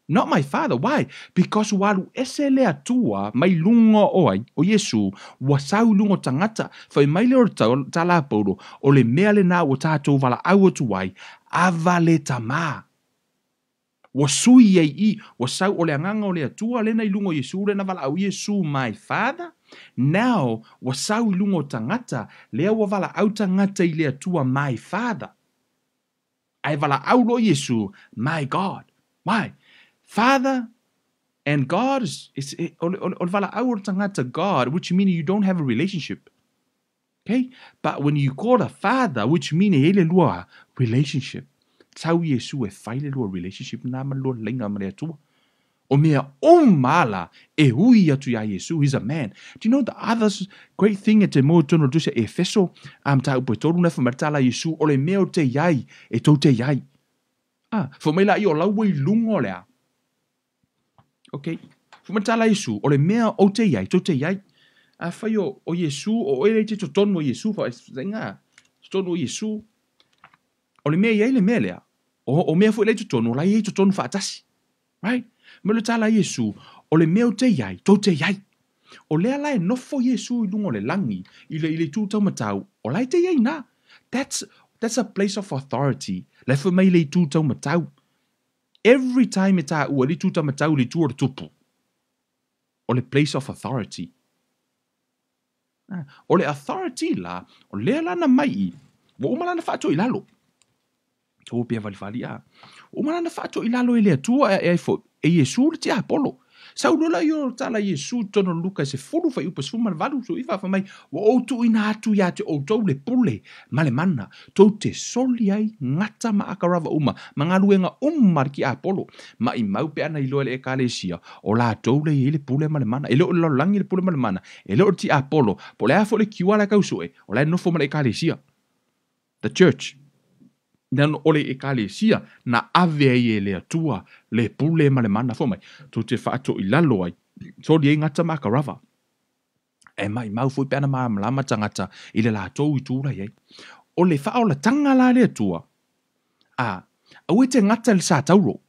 [SPEAKER 1] not my Father. Why? Because walu ese le atua mai lungo oai o Yesu wasau lungo tangata fai mai le o tala paulo o le mea le na o tātou wala au tuai avale tama. Wasui ai wasau o le anganga o le atua le na ilungo Yesu le na wala au Yesu my Father. Now wasau ilungo tangata lea wa wala au tangata I le atua my Father. Ai wala au lo Yesu my God. Why? Father and God is wala au tangata God, which means you don't have a relationship. Okay? But when you call a Father, which means hele lua relationship. Tau Yesu e faile lua relationship na ma lua lenga ma le atua. O mea o mala e hui atu ya Yesu. He's a man. Do you know the other great thing e te mo tono dusa e feso ta upo toru na whamatala Yesu o le mea o te iai e tau te iai. Whamela I o lau i lungo lea. Okay. Whamatala Yesu o le mea o te iai, tau te iai. Whai o Yesu o ele te tono o Yesu wha e ngā. Tono o Yesu. O le mea iai le mea lea. O mea fu ele te tono, la iai te tono wha atasi. Right? Mele tala Yesu, o le meo te iai, tau te iai. O lea lai nofo Yesu I lungo le langi, I le tūtau matau, o lai te iai na. That's a place of authority. Le wha mai le tūtau matau. Every time e tā ua le tūtau matau le tūra tupu. O le place of authority. O le authority la, o lea lana mai, wa umalana whaato I lalo. Tō pia valifali a. Umalana whaato I lalo I lea tua e Yesu le te Apollo. Sau lola I tala Yesu tono luka se furu fai upa sfuma valu so iwa whamai wa outu ina atu ya te outou le pule male mana tau te soli ai ngata ma akarava uma mangaluenga marki Apollo ma I maupe ana I loa le ekalesia o la tau le I le pule male mana e leo lo langi le pule male mana e leo ti Apollo po le afo le kiwa la kausue o la nofo male ekalesia the church. Nan ole ekalesia na ave ai le atua le pule ma le mana fomai to te whaato I lalo ai so li ngata makarava e mai mau fui pena ma lama tangata I le la tau I tūra iei o le whao la tanga la le atua au e te ngata le sa tauro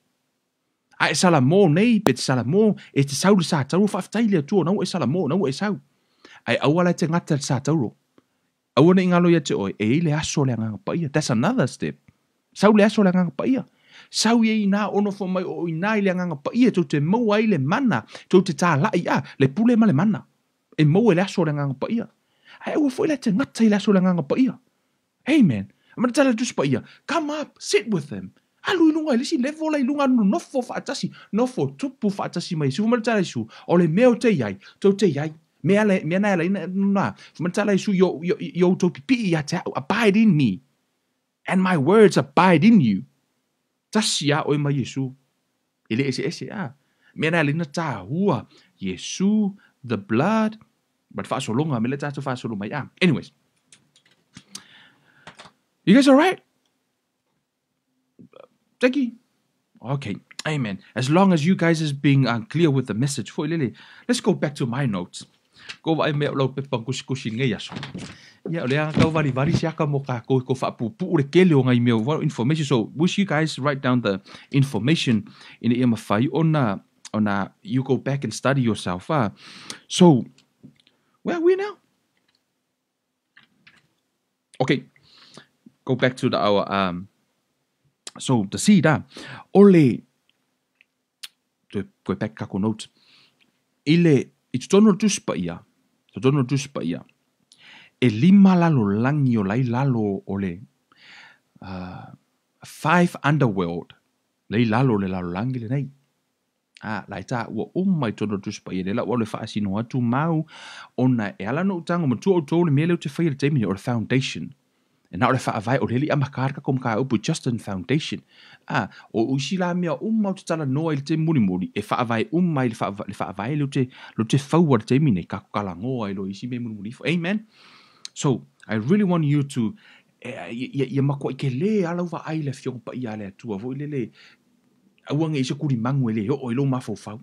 [SPEAKER 1] e sala mō nei pe te sala mō e te sau le sa tauro whaftai le atua nau e sala mō nau e sau au ala te ngata le sa tauro au ne ingalo ia te oi e le aso le nganga paia. That's another step. Sau le aso le nganga paia. Sau ye ina ono fo mai o ina le nganga paia to te mau ai le mana to te tā lai le pule ma le mana e mau le aso le nganga paia. Ai ua fo le te ngata le aso le nganga paia. Amen. I'm going to tell you just paia. Come up, sit with them. alu ilunga ilisi level ilunga no fo fatasi no fo tupu fatasi mai su matala su ole meo te yai to te yai me na na matala su yo to pipi ya ta abide in me and my words abide in you tasia o mai Yesu ele ese me na lina ta hua Yesu the blood but fa so longa me le ta fa so mai anyways you guys all right? Jackie? Okay, amen. As long as you guys is being clear with the message, let's go back to my notes. Go vai me lo pe pangkusi ngai aso. Ya le anga kau vari siaka mo ka ko fa pu le kele o ngai me information. So wish you guys write down the information in the MFI on you go back and study yourself. So where are we now? Okay, go back to our so the seed ole to go back kako note ile it's tono duspa ia e lima lalo langi o lai lalo ole 5 underworld le lalo langi le nei lai ta o mai tono duspa ia le ole fa asino atu mau ona e ala no tango mo tu o to le mele te fa te mi or foundation. And now le fa vai o le amakarka kom ka upu just in foundation. O usila mea mau te tala noa il te muri e fa vai mai le fa vai lo te forward te mine ka kala ngoa ilo isi me muri. Amen. So I really want you to ya mako ke le ala va ai le fiong pa ia le tua vo le awang e se kuri mangu ele o ilo mafo fa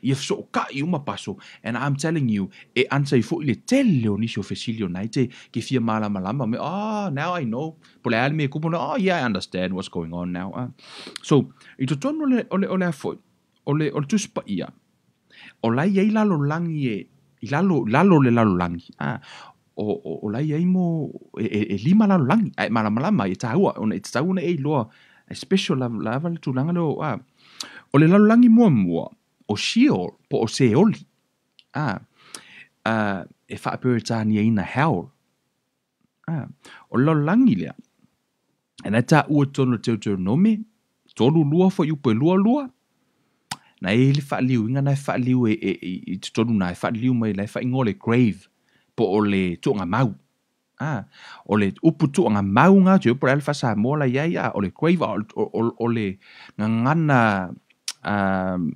[SPEAKER 1] ia so ka i uma paso and I'm telling you e ansa I fo ile tele o nisio facilio naite ke fia malama me now I know pole al me kupo yeah I understand what's going on now so I to tono ole fo ole tuspa ia o lai ia lalo langi e lalo le lalo langi o lai ia mo e lima lalo langi malama e taua ona e taua e loa a special lava le tulanga lo o le lalo langi mua o Sheol po o Seoli e fa peritani e ina hell o lalo langi lea e na ta ua tono teo nome tolu lua fo yupo lua na e le fa liu inga na fa liu e tonu na fa liu mai le fa ingole grave po o le tunga mau o le upu tuanga mau nga te upu alfa sa mola ia o le grave o le ngana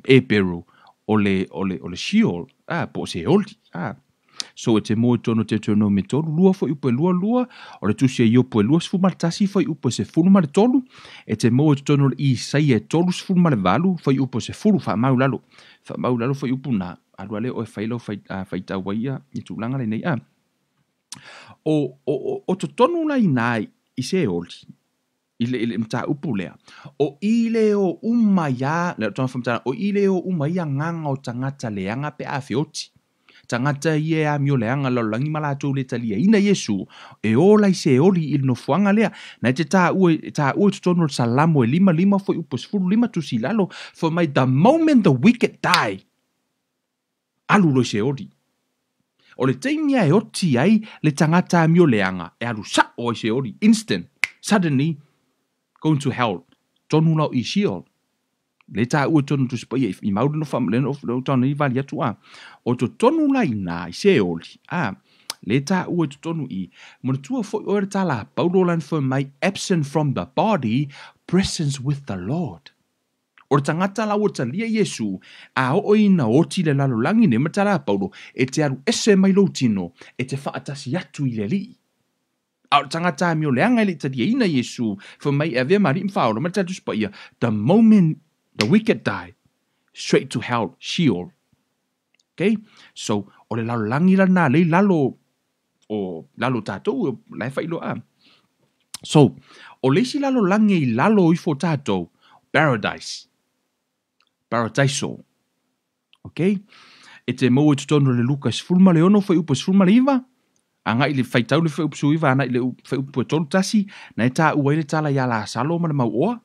[SPEAKER 1] e peru o le Sheol po se oldi so te mo tono te tono me tolu lua fo upu lua o le tusi e upu lua sfu martasi fo upu se fulu ma le tolu e te mo tono I sai e tolu sfu ma le valu fo upu se fulu fa mau lalo fo upu na alua le o failo faita waia I tulanga le nei o to tonu la inai I se oldi ile mta upu lea o ile o umaya le tonu famta o ile o umaya nganga o tangata leanga pe afioti tangata ie a mio leanga lo langi malatu le talia ina Yesu e ola I se oli il no fuanga lea na te ta ue to tonu salamo e lima fo upos fulu lima tu silalo for my the moment the wicked die alu lo se oli o le teimia e oti ai le tangata mio leanga e alu sa o se oli instant suddenly going to hell tonu lau I Sheol le ta ua tonu tu spa I maudu no fam le no tonu I vali atu o to tonu lai na I se oli le ta ua to tonu I mona tua fo o re tala paulo lan for my absent from the body presence with the Lord o tangata la o talia Yesu o ina oti le lalo langi ne matala paulo e te aru ese mai lo tino e te faatasi atu I le li o tangata mi o leanga le talia ina Yesu for my ave mari mfaulo matatu spa ia the moment the wicked die straight to hell Sheol okay so o le lalo langi la na le lalo o lalo tatou lai failo so o le si lalo langi lalo I fo tatou paradiso okay e te mo e tono le Lukas fulma le ono fai upos fulma le iva anga ile fai tau le fai upsu iva ana ile fai upo tonu tasi na e ta ua ile tala ia la salo ma le mau oa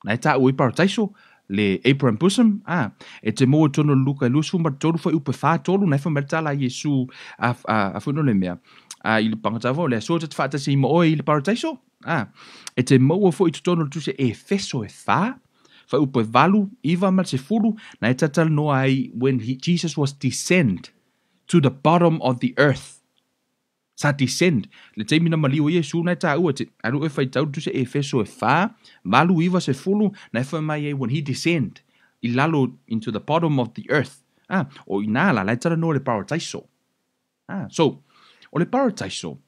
[SPEAKER 1] na e ta ua I paradiso le Abraham bosom e te mo e tono le Luka lus fulma tonu fai upo fa tonu na e fai tala Yesu a funo le mea ile pangatavo le so te fata si mo ile paradiso E te maua fo I tutono le tuse Efeso e wha, fa upo e valu, iwa ma se fulu, na e tatal noa ai when Jesus was descend to the bottom of the earth. Sa descend. Le te mina maliu Yesu na ta ua te aru e whaitau tuse Efeso e wha, valu iwa se fulu, na e wha mai when he descend, I lalo into the bottom of the earth. O inala, la e tala noa le parataiso. So, o le parataiso,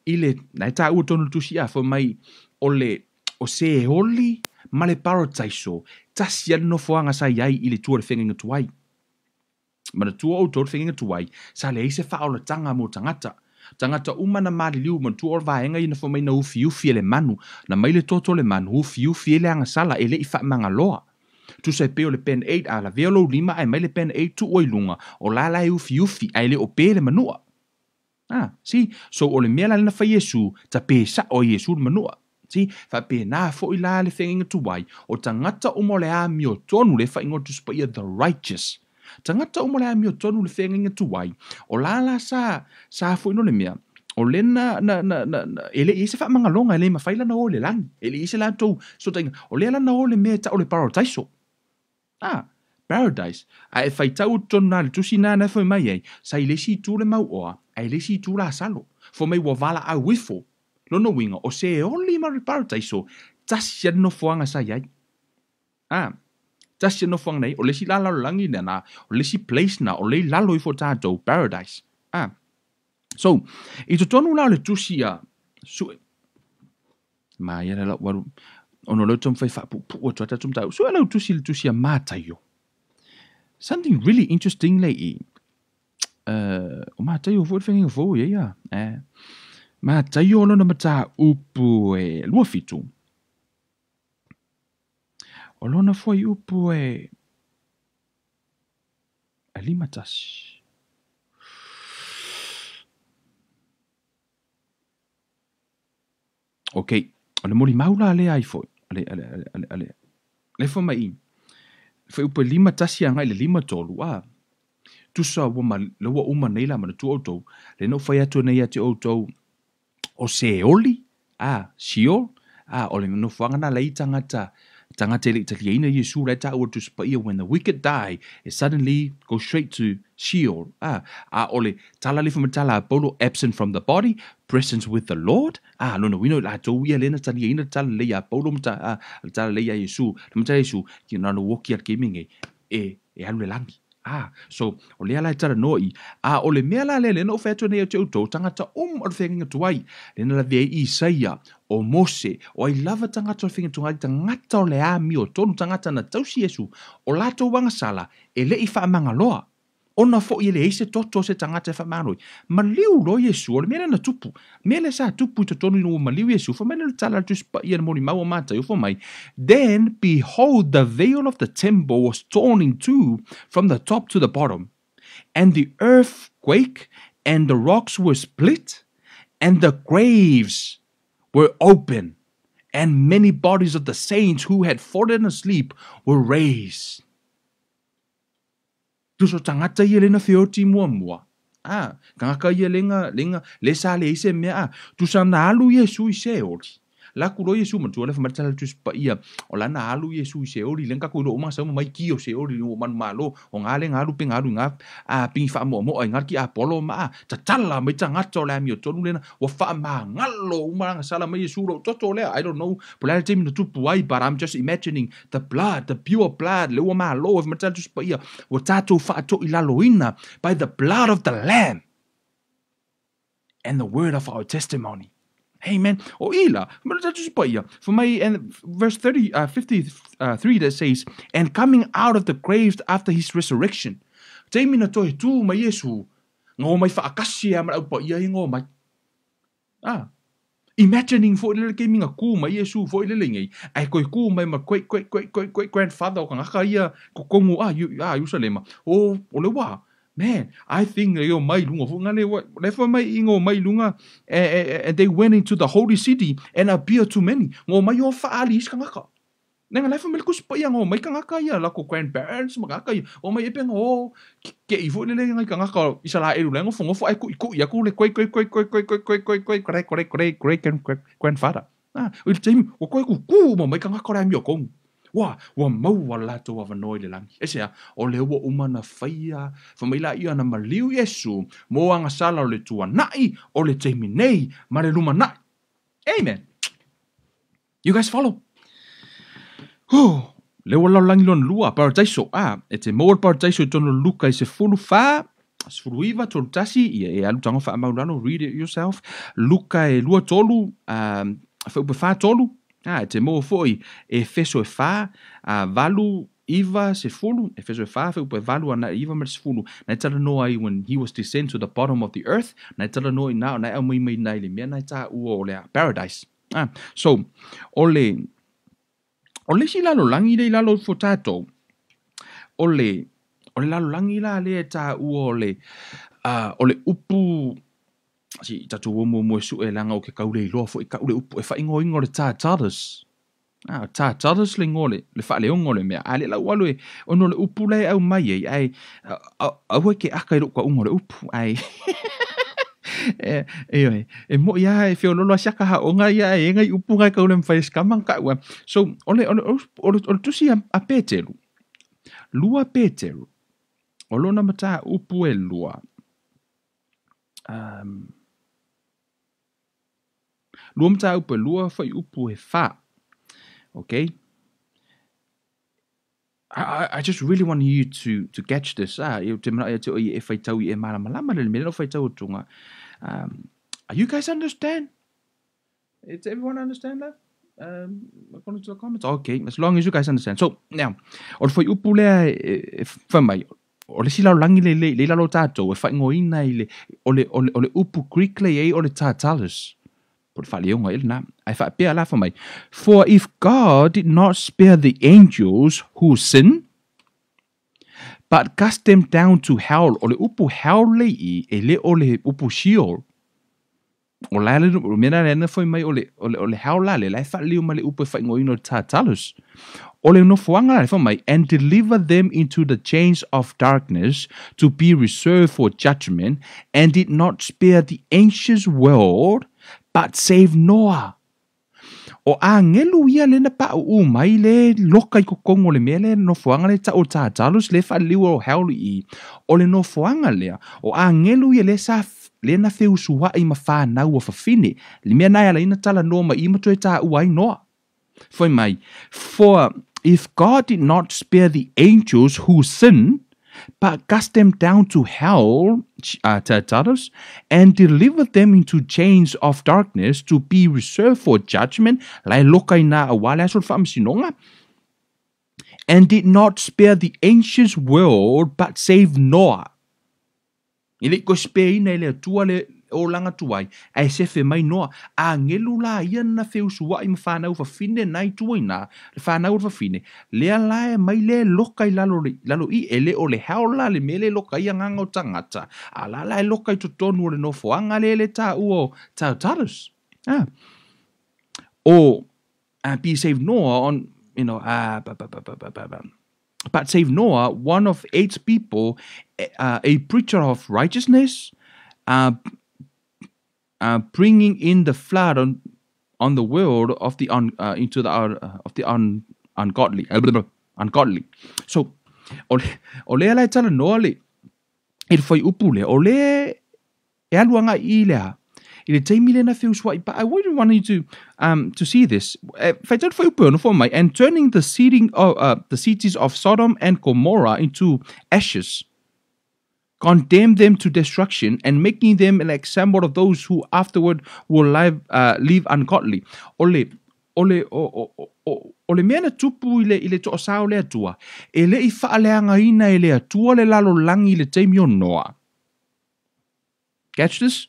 [SPEAKER 1] ile na ta ua tonu tusi a fa mai o se oli ma le parataiso tasi no foanga sa yai ile tua le whenga tuai. Ma le tua o tō le whenga tuai sa le eise wha o le tanga mo tangata. Tangata umana mali liu man tua o le vaenga ina fa mai na ufi ufi le manu. Na mai le toto le manu ufi ufi le anga sala ele I wha manga loa. Tu sai peo le pen 8 a la veolo lima ai mai le pen 8 tu oi lunga o la la ufi ufi ai le o pe le manua. So o le mea la na fa Yesu ta pe sa o Yesu manua. Fa pe na fo I la le whenga tuai o tangata umo le a mio tonu le fa ingotu spia the righteous. Tangata umo le a mio tonu le whenga tuai o la sa fo ino le mea o le na ele ise fa manga longa ele ma faila na o le lang ele ise la tou so tanga o le la na o le mea ta o le paradise paradise ai fai tau tonu le tusi na fo mai ai sa ile si tu le mau oa ai le si tu la salo fo mai wa vala a wifo lono winga o se only ma paradise tasi no fuanga sa yai tasi no fuanga nei o le si lalo langi na o le si place na o le lalo I fo tato paradise so I to tonu la le tusi a su ma ya la waru ono lo tom fai fa pu o tota tum tau so la tusi a matayo something really interesting lei o matayo fo fengi fo ya ma tayo no na mata upu e lua fitu. O lona foi upu e alimatas. Okay, o le moli maula ale ai foi. Ale. Le fo mai. Foi upu lima tasi anga le lima tolu Tu sa wa uma nei la mana tu auto. Le no foi atu nei ati auto. O se oli, siol, o le no whanga na lei tangata le italiana Yesu le ta ua tu spaia when the wicked die, it suddenly goes straight to Sheol. O le tala le whamatala Apollo absent from the body, presence with the Lord. No, we know la tau ia lena italiana tala le Apollo tala le Yesu, le mata Yesu, ki nana woki al gaming e alu le langi. So o le ala tara noi o le mea la le no fetu nei o te utou tangata o le whenga tuai le na la vea Isaia o Mose o ai lava tangata o le whenga tuai tangata o le a mi o tonu tangata na tausi Yesu o lato wanga sala e le I wha manga loa ona fo I le eise toto se tangata wha maroi ma liu lo Yesu o le mea na tupu mea le sa tupu I to tonu ino ma liu Yesu fa mea le tala tu spa ia mori mau mata yo mai then behold the veil of the temple was torn in two from the top to the bottom and the earth quake and the rocks were split and the graves were open and many bodies of the saints who had fallen asleep were raised. Tu so tangata ia lena feoti mua. Kangaka ia lenga le sa le ise mea. Tu sa na alu Yesu I se ori. La kulo Yesu man tu le famatala tu spa ia. O la na alu Yesu I se ori. Lenga kulo uma sa mai ki o se ori o man malo. O ngale ngalu pe ngalu nga ping fa mo ai ngar ki Apollo ma. Tatala mai tangata o la mi o tonu lena. Wa fa ma ngalo uma nga sala mai Yesu lo toto le. I don't know. Pula te mi no tu puai but I'm just imagining the blood, the pure blood. Le wa ma lo of matala tu spa ia. Wa tato fa to ilaloina by the blood of the Lamb and the word of our testimony. Amen. O ila, for my and verse 53 that says, and coming out of the graves after his resurrection. Te mina toi tu ma Yesu. Ngo mai whaakasi a mara upa ia ngo mai. Imagining for ile ke minga ku ma Yesu for ile ngai. Ai koi ku mai ma koi grandfather o kanga ia ko kongu Jerusalem. O le wa. Man, I think they mai lunga mai lunga and they went into the holy city and appeared to many. Ngo mai o faalis kangaka. Nenga lefa mel kus pa ngo mai kangaka ya la ko grandparents magaka ya. O mai epeng o ke ivo le ngai kangaka isala elu lengo fongo fo ai ku ya ku le great grandfather. O le taimi, o koe ku ma mai ka ngako rai mi o kongu. Wa mau wa lato wa vanoi le langi. Esea, o le ua umana whaia, whamaila ia na maliu Yesu, mo anga sala o le tua nai, o le taimi nei, ma le luma nai. Amen. You guys follow? Le wala langi lon lua, paradaiso, e te mawar paradaiso i tono luka i se fulu wha, se fulu iwa tolu tasi, e alu tango wha maurano, read it yourself, luka e lua tolu, whaupe wha tolu, e te mawar foi, e feso e wha, valu iwa se fulu, e feso e wha, whaupe valu ana iwa mer se fulu, na tala no ai when he was descend to the bottom of the earth, na tala no i nao, na au mai nai le mea, na ta ua o le paradise. So, o le si lalo langi le lalo fo tātou, o le lalo langi la le tā ua o le upu, si tātou mo su e langa o ke kaule i loa fo i kaule upu e wha ingo le tātaras. Tātaras le ngole, le wha le ongo le mea, le lau alu e, ono le upu le au mai ai, au ke aka i roka ungo le upu, ai. E mo ia e feo lolo asiaka ha o ngai ia e ngai upu ngai kaule mwhai skamang ka ua. So, ole tusi a Peteru. Lua Peteru. O lona mata upu e lua. Lua mata upu e lua whai upu e wha. Okay? I just really want you to catch this. Te mana te oi e whai tau I e malama le mele no whai tau tunga. You guys understand? Does everyone understand that? According to the comments? Okay, as long as you guys understand. So, now, o le whai upu lea e whamai, o le silau langi le lalo tātou, e whai ngoina I o le upu Greek le o le tātalis. Por whaleonga ilna, ai wha pēr la whamai. For if God did not spare the angels who sin, but cast them down to hell, o le upu hell lei e le o le upu Sheol. O la le mena le na foi mai o le hell la le fa leo ma le upu fa ngoino tātalus. O le no fuanga le mai and deliver them into the chains of darkness to be reserved for judgment, and did not spare the ancient world, but save Noah. O a ngelu ia le na pa u mai le loka I kokongo le mele no fuanga le ta o tātalus le fa leo o hell I. O le no fuanga lea. O a ngelu ia le sa le na feu suwa I mawha nau o whawhine. Le mea nai ala ina tala no ma I mato e tā uai noa. Foi mai. For if God did not spare the angels who sin, but cast them down to hell, tātaras, and delivered them into chains of darkness to be reserved for judgment, lai lokai na awale asol whaamsinonga, and did not spare the ancient world, but saved Noah. Ile ko spare ina ile tua le o langa tuai, ai se fe mai Noa, a ngelu la ia na feu sua I mawhanau whawhine nai tuaina, le whanau whawhine, lea lae mai le loka I lalo I, ele o le haola le mele loka I anganga o tangata, a la lae loka I totonu o le no foanga le ta uo tau taras. Or, be saved Noah on, but save Noah, one of 8 people, a preacher of righteousness, bringing in the flood on the world of the ungodly. So, ole ala tala no ale, it foi upule ole e aluanga I lea. Ile taimile na feels white, but I wouldn't want you to see this. Faitat foi upu no for my and turning the cities of Sodom and Gomorrah into ashes, condemn them to destruction, and making them an example of those who afterward will live ungodly. Ole mena tupu ile to sao le atua. Ele I faaleanga ina ele atua le lalo langi le taimi o Noa. Catch this?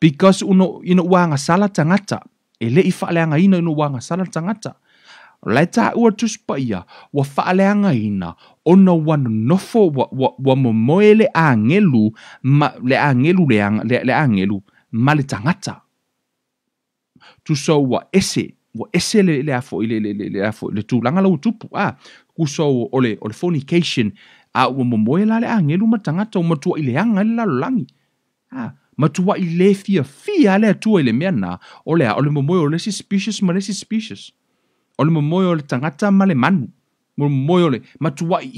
[SPEAKER 1] Because uno wanga sala tangata. Ele I faaleanga ina uno wanga sala tangata. Lai tā ua tuspa ia, wa whaaleanga ina, ona wanu nofo wa momoe le angelu, le angelu, ma le tangata. Tuso wa ese le afo, le tūlanga lau tupu, kuso ole fornication, wa momoe la le angelu ma tangata, o matua ile anga le lalo langi. Matua I le fia le atua I le mea na, o le momoe o le si species ma le si species. O le momoe o le tangata ma le manu. Momoe o le matua I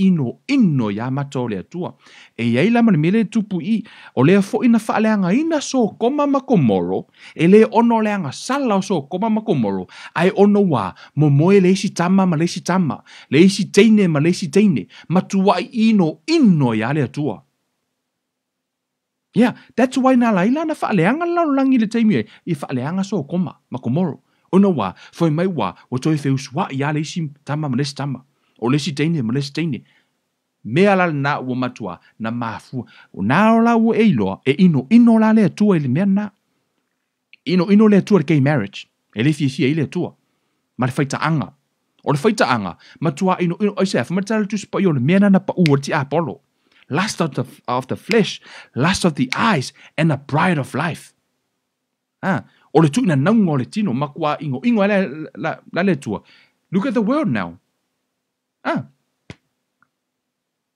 [SPEAKER 1] ino ya mata o le atua. E iai lama le mele tupu I, o lea fo ina faaleanga ina so koma makomoro, e le ono leanga sala o so koma makomoro, ai ono wa momoe le isi tama ma le isi tama, le isi teine ma le isi teine, matua I ino ya le atua. Yeah, that's why na laila na faaleanga langi le taimi I faaleanga so koma makomoro. Ono wa, foi mai wa, o toi feuswa ya le isi tama ma le isi tama, o le isi teine ma le isi teine. Mea la na ua matua na mafu o na o la ua eiloa e ino la le atua ele mea na ino le atua le gay marriage e le fia ile atua ma le faita anga o le faita anga matua ino oise afa matala tu spa yo le mea na pa ua ti Apollo lust of the flesh, lust of the eyes and a pride of life o le tuina naunga o le tino makua ingo la le atua. Look at the world now.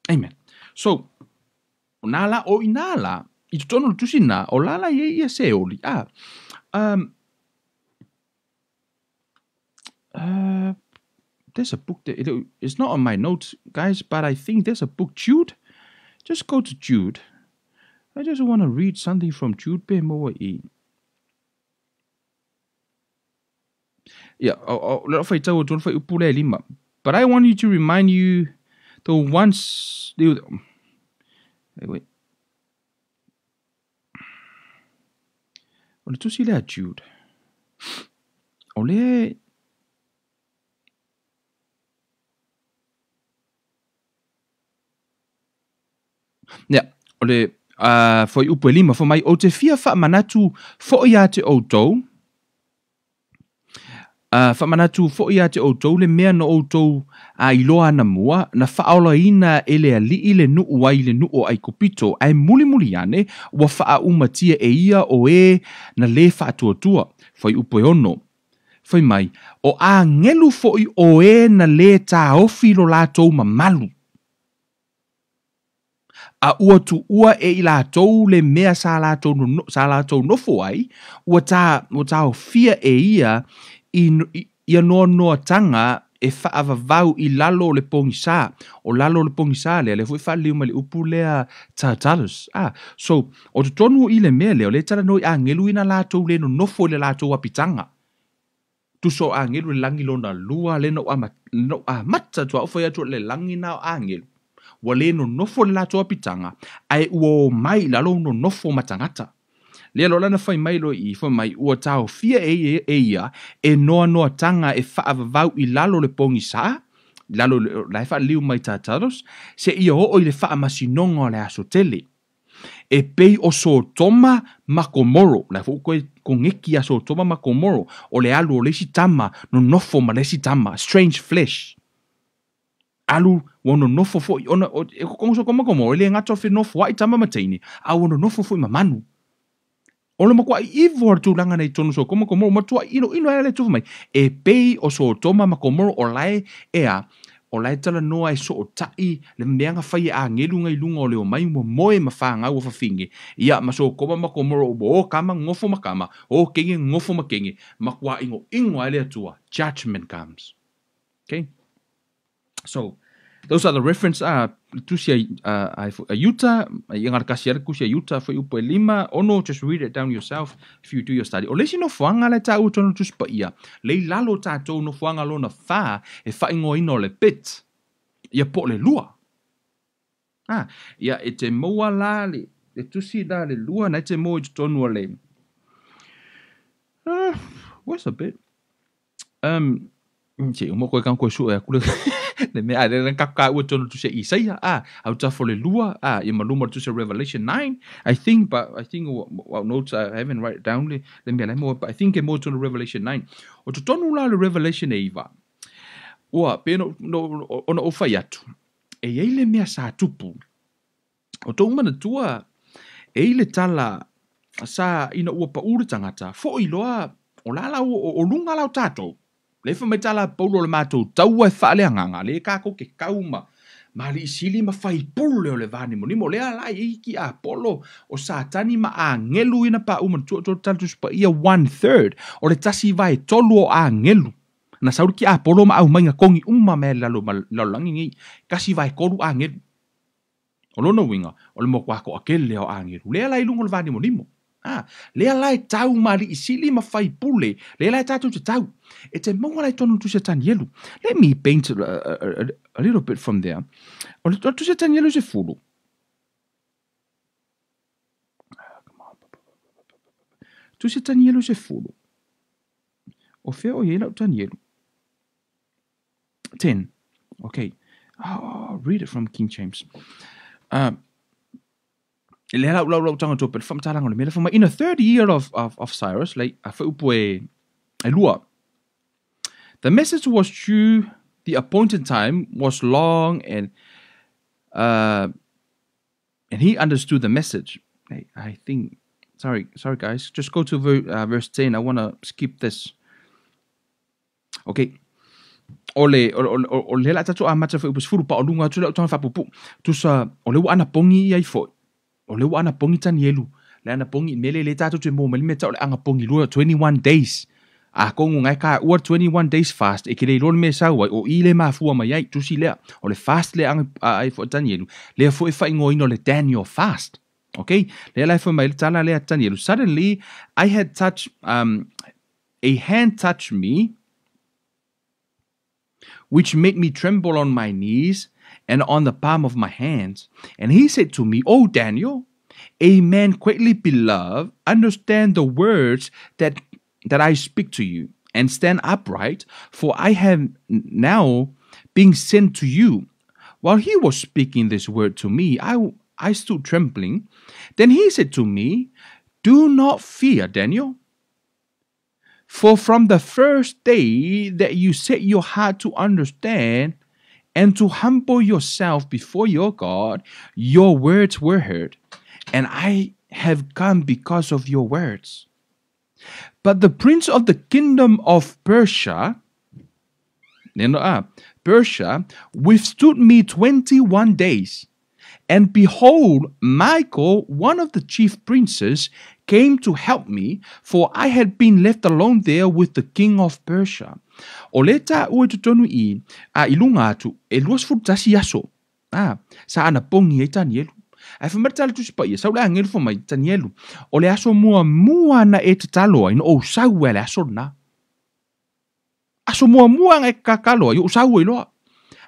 [SPEAKER 1] Amen. So, nala o inala, I tono tusina, o lala ye se oli. There's a book that it's not on my notes, guys, but I think there's a book, Jude. Just go to Jude. I just want to read something from Jude. Yeah, but I want you to remind you the once wait. O le tusi lea Jude. O le o le foi upu lima fo mai o te fia fa manatu fo ia te outou. Fa manatu fo ia te outou le mea no outou a iloa na mua na faola ina ele ali ile nu wa ile nu o ai kopito ai muli ane wa fa umatia e ia o na le fa tua foi upu ono. Foi mai o a ngelu fo I o na le ta ofilo la tou mamalu. A ua tu ua e I lātou le mea sa lātou nofo ai, ua tā o fia e ia ia noa tanga e whaavavau I lalo le pongisa, o lalo le pongisa lea, le fui whaliu ma le upu lea tātalus. So, o te tonu I le mea leo, le tala noi a ngelu ina lātou le no nofo le lātou apitanga. Tu so a ngelu le langi lona lua, le no a mata tua ufai atu le langi nao a ngelu. Wa le no nofo le lātou apitanga, ai ua mai lalo no nofo matangata. Le alo lana fai mai lo I fai mai ua tau fia e ia e noa tanga e whaavavau I lalo le pongisa, lalo le wha liu mai tātaros, se ia o I le wha masinonga le aso tele. E pei o so toma makomoro, la fu koe kongeki a so toma makomoro, o le alu o lesi tama no nofo ma lesi tama, strange flesh. Alu wono nofo fo ona e kongo koma komo le ngato fe nofo ai tama mataini a wono nofo fo mamanu ono makwa ivor tu langa nei tonu so koma komo matua ino ele tu mai e pei o so toma makomo o lai ea o lai tala noa e so o tai le meanga fai a ngelu ngai lunga o le o mai mo moe mafanga o fa fingi ia maso koma makomo o kama ngofo makama o kenge ngofo makenge makwa ingo ele atua judgment comes. Okay, so those are the reference tusia Utah yang kasi kusia Utah for upo lima ono just read it down yourself if you do your study o lesi no fuanga le ta utono tuspa ia le lalo tato no fuanga lo na fa e fa ingo ino le pit ia po le lua ia e te moa la le tusi da le lua na te moa tonu le what's a bit che mo ko kan ko su e kule le me ale ran kaka u tonu tu se Isaia au ta fo le lua I maluma tu se Revelation 9 I think what notes I haven't write down le me ale mo I think mo to Revelation 9 o tu tonu la le Revelation eva wa peno no ona o fai atu e ele me sa tupu o to mana tua e le tala sa ina ua pa uru tangata fo I loa o lala o lunga lau tato le fa metala paulo le matou tau e fa le nganga le ka ko ke kauma mali sili ma fai pule o le vani mo nimo lea la ki Apollo o satani ma angelu ina pa uma tu tatu spa ia 1/3 o le tasi vai tolu o angelu na sauri ki Apollo ma au mainga kongi me lalo langi ngi kasi vai kolu angelu o lona winga o le mo kwa ko akele o angelu lea la ilungo le vani mo nimo lea lai tau mali isili ma fai pule lea lai tatu te tau e te monga lai tonu tu se tanielu. Let me paint a little bit from there. O tu se tanielu se fulu tu se tanielu se fulu o fea o yela o tanielu 10. Okay, I'll read it from King James. In the third year of Cyrus, like the message was true. The appointed time was long, and he understood the message. I think. Sorry, guys. Just go to verse 10. I want to skip this. Okay. Ole la tatu amata fa upus furu pa olunga tu la tanga fa pupu. Tu sa ole wa ana pongi ai fo. Ole wa ana pongi tanielu. Le ana pongi mele le tatu tu mo mele meta ole anga pongi lu 21 days. A kongu ngai ka ua 21 days fast e kile lo me sa wa o ile ma fu ma yai tu si le. Ole fast le anga ai fo tanielu. Le fo e fa ngo ino le Daniel fast. Okay? Le la fo mai tala le tanielu. Suddenly I had touched a hand touched me, which made me tremble on my knees and on the palm of my hands. And he said to me, "O Daniel, a man greatly beloved, understand the words that I speak to you, and stand upright, for I have now been sent to you." While he was speaking this word to me, I stood trembling. Then he said to me, "Do not fear, Daniel. For from the first day that you set your heart to understand and to humble yourself before your God, your words were heard, and I have come because of your words. But the prince of the kingdom of Persia withstood me 21 days. And behold, Michael, one of the chief princes, came to help me, for I had been left alone there with the king of Persia. O le ta ue tutonu I ilunga atu, e luas futasi aso. Sa ana pongi e tanielu. Ai whamatala tu sipa ia, sau le angelu whamai tanielu. O le aso mua na e te taloa, ino o sau e le aso na. Aso mua e kakaloa, i o sau e loa.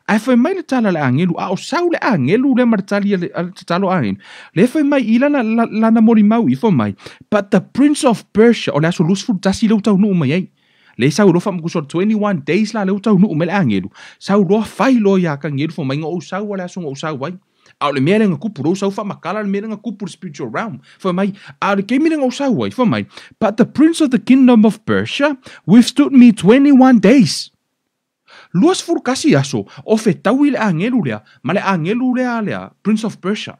[SPEAKER 1] Ai fai mai le tala le angelu, o sau le angelu le maratali le talo angelu. Le fai mai ila lana mori mau I fai mai. But the prince of Persia, o le aso lusfu tasi leu tau nuu mai ei. Le sau rofa mkusor 21 days la leu tau nuu me le angelu. Sau roa fai lo ya ka angelu fai mai o sau le aso o sau wai. Au le mea nga kupuro sau fa makala le mea nga kupuro spiritual realm. Fai mai, au le kemi nga o sau wai, fai mai. But the prince of the kingdom of Persia withstood me 21 days. Luas furkasi aso o fetawi le angelu lea, ma le angelu lea Prince of Persia.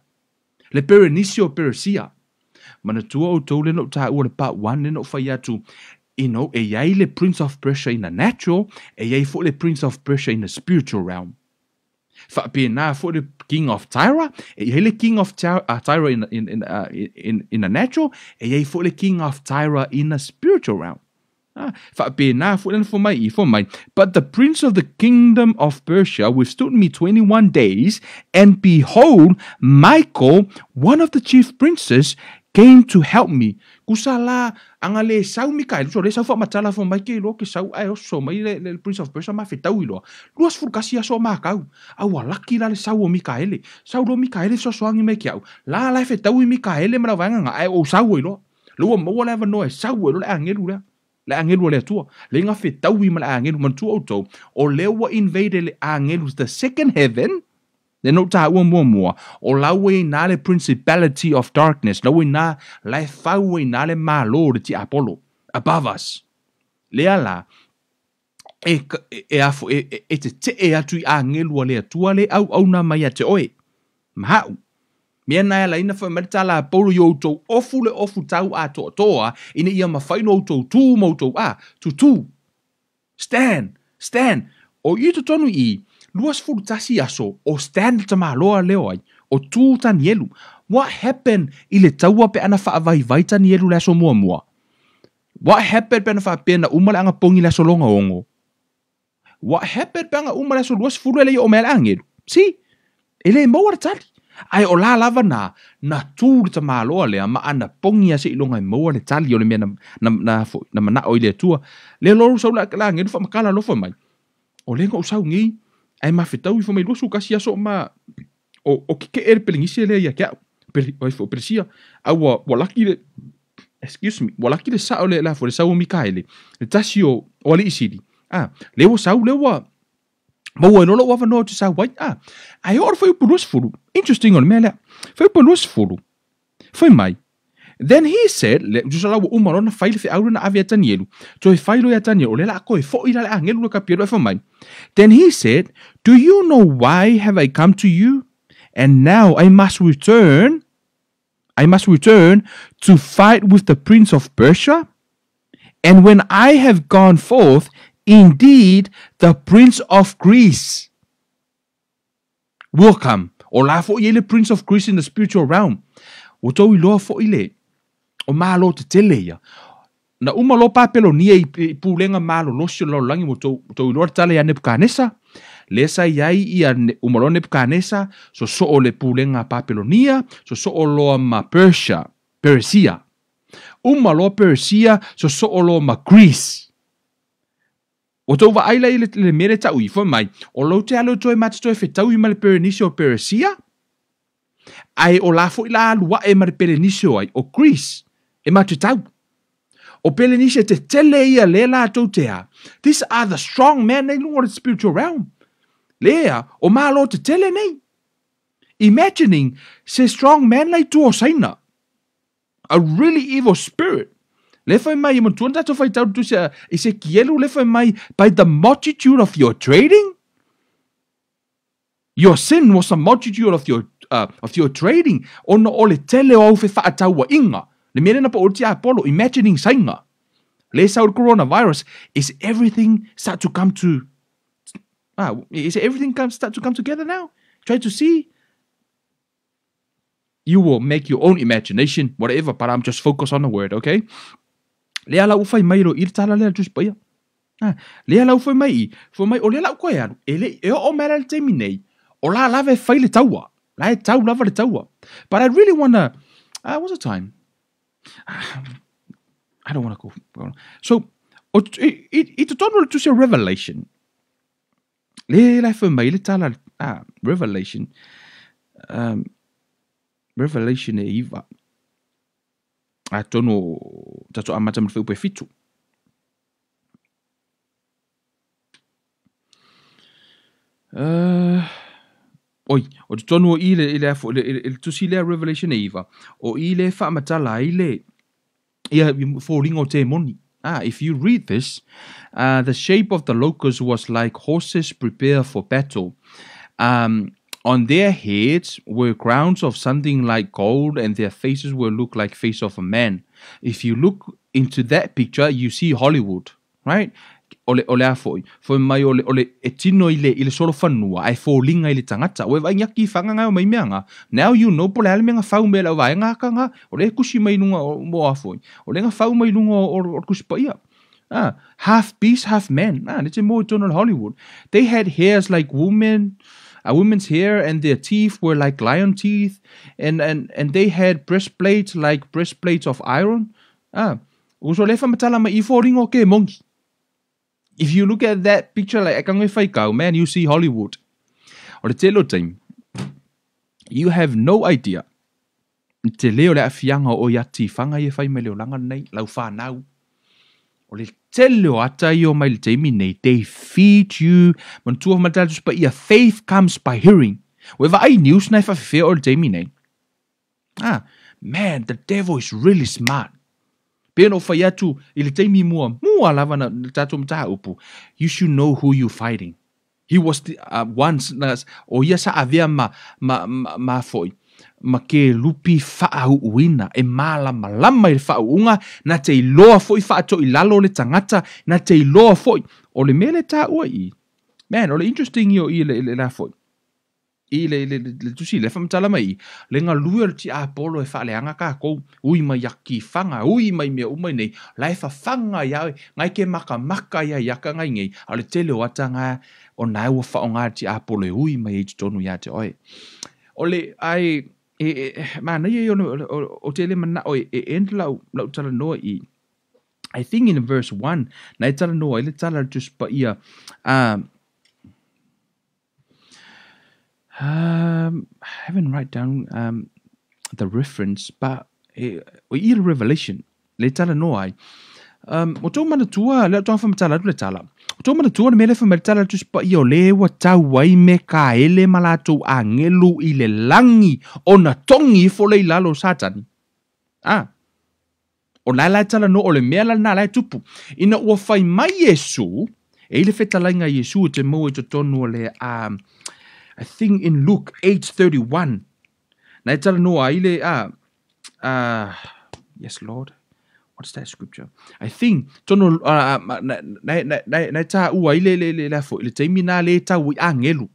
[SPEAKER 1] Le Berenice Persia. Mana tua o tau le no ta ua le part 1 le no fai atu. E iai le Prince of Persia in the natural, e iai fo le Prince of Persia in the spiritual realm. Fa pena fo le King of Tyre, e iai le King of Tyre in the natural, e iai fo le King of Tyre in the spiritual realm. But the prince of the kingdom of Persia withstood me 21 days, and behold, Michael, one of the chief princes, came to help me. Kusala angale sau Mikael, so le sau fa matala fo mai ke lo ke sau ai so mai le prince of Persia ma fetau ilo. Luas furkasi so ma kau. Au laki la le sau o Mikael. Sau lo Mikael so soangi me kiau. La fetau Mikael me la vanga ai o sau ilo. Lu mo la va no sau ilo le angelu le. Le angelu le tua. Le nga fetau I ma le angelu man tua auto. O le wa invade le angelu the second heaven. Le no ta ua mua. O lawe na le principality of darkness. Lawe na lai fawe na le malo de ti Apollo. Above us. Le ala. E te atu I angelu le tua le au na mai te oe. Mahau. Mea nai la ina whamerita la Apollo yo tau ofu le ofu tau a toa ina ia mawhaino tau tū mautou tu. Stand. O I to tonu I 20 tasi aso o stand tamaloa leo ai o tu Tanielu. What happened i le taua pe ana whaavai Tanielu le aso mua? What happened pe ana whaapena umale anga pongi le aso longa ongo? What happened pe anga umale aso 20 le o mele angelu? Si, ele maua tali. Ai o la lava na tu le tamaloa lea ma ana pongi ase ilonga i maua le tali o le mea na mana o ile tua. Le loru sau la angelu wha makala lofa mai. O lenga o sau ngi, ai mawhetau i whamai losu kasi aso ma o kike ere pelingisi lea ia kia. Persia, au walaki le, excuse me, walaki le sao le la fo le sao Mikaele, le tasi o ali isidi. Lewa sau lewa, maua lola wafa no te sao wai. Ai ora foi pulus furu. Interesting on mele. Foi pulus furu. Foi mai. Then he said, le jusala wa umarona faile fe aura na avia Tanielu. So failo ya Tanielu le la ko fo ila angelu ka piero foi mai. Then he said, "Do you know why have I come to you? And now I must return to fight with the prince of Persia. And when I have gone forth, indeed, the prince of Greece will come." O la fo ile prince of Greece in the spiritual realm. O tau iloa fo ile. O malo te tele ia. Na umalo Papelonia i pulenga malo losio lo langi mo tau iloa tale ya Nebukadnesa. Lesa iai ia umalo Nebukadnesa so o le pulenga Papelonia, so o loa ma Persia. Umalo Persia so o loa ma Greece. O tau wa aila i le mere tau i fo mai. O lo te alo toi mati toi fetau i ma le Perenisio o Persia. Ai o la fo ila alua e ma le Perenisio ai o Greece. E mati tau. O Perenisio te tele ia le la tau tea. These are the strong men nei lungo the spiritual realm. Lea, o malo te tele nei. Imagining se strong man lai tu o saina. A really evil spirit. Le fai mai mo tuanta to fai tau tu se Ezekielu le fai mai by the multitude of your trading. Your sin was a multitude of your trading. Ono o le tele o fe fa tau wa inga. Le mene na pa o tia Apollo imagining sainga. Le sa o coronavirus is everything start to come to start to come together now? Try to see. You will make your own imagination, whatever, but I'm just focused on the word, okay? Lea lau fai mai ro irtala lea just paia. Lea lau fai mai o lea lau koe anu. E o mera le temi nei. O la lave fai le taua. La e tau lava le taua. But I really wanna, what's the time? I don't wanna go. So, ito tono to see Revelation. Le fai mai le tala, Revelation. Revelation e iwa. Tono tato amata mo feu pe fitu. Oi, o tono ile tusi le Revelation e iwa. O ile fa matala ile ia falling o te moni. If you read this, the shape of the locusts was like horses prepared for battle. On their heads were crowns of something like gold, and their faces will look like face of a man. If you look into that picture, you see Hollywood, right? Ole afoi. Foi mai ole etino ile solo fanua ai folinga ile tangata. We vai ngaki fanga nga mai meanga. Now you know pole ale menga fau mela vai nga kanga. Ole kusi mai lunga mo afoi. Ole nga fau mai lunga or kusi paia. Half beast, half man. It's a more tono Hollywood. They had hairs like women. A woman's hair, and their teeth were like lion teeth, and they had breastplates like breastplates of iron. Uso lefa matala ma ifo ringo ke mongi. If you look at that picture like akang fai kau, man, you see Hollywood. Or the telo time. You have no idea. Te leo le afianga o yati fanga ye fai me leo langa nei lau fa nau. O le telo ata yo mai le teimi nei, they feed you. Man tua matal just pa ia faith comes by hearing. Weva ai news na fa fe o le teimi nei. Man, the devil is really smart. Peno fa yatu i le teimi mua lava na tatu mta upu. You should know who you fighting. He was the, once o ia sa avea ma foi. Ma ke lupi whaau uina e malama i whaunga na te iloa foi whaato i lalo le tangata na te iloa foi o le mele tā ua i Man, ole interesting yo I le la fo. I le tusi le famtala mai. Le nga luer ti Apollo e fale anga ka ko ui mai yaki fanga ui mai me umai nei. Lai fa fanga ya ngai ke maka ya yaka ngai ngai. Ale tele watanga o nai wa fa onga ti Apollo ui mai e tonu ya te oi. Ole ai man ye o tele mana oi entla lau tala no I think in verse 1 na tala no ile tala just pa ia I haven't write down the reference, but I Revelation le tala no ai. O tō mana tua le tō whamatala le tala. O tō mana tua le mele whamatala just pa I o le wa tau wai me ka ele malato a ngelu I le langi o na tongi fo le lalo satani. O la tala no o le mea na la tupu. Ina ua whai mai Yesu, e le whetalainga Yesu te mo e to tonu le I think in Luke 8:31. Na tala no a ile yes Lord. What's that scripture? I think tono na ta ua ile la fo ile taimina le ta wi angelu.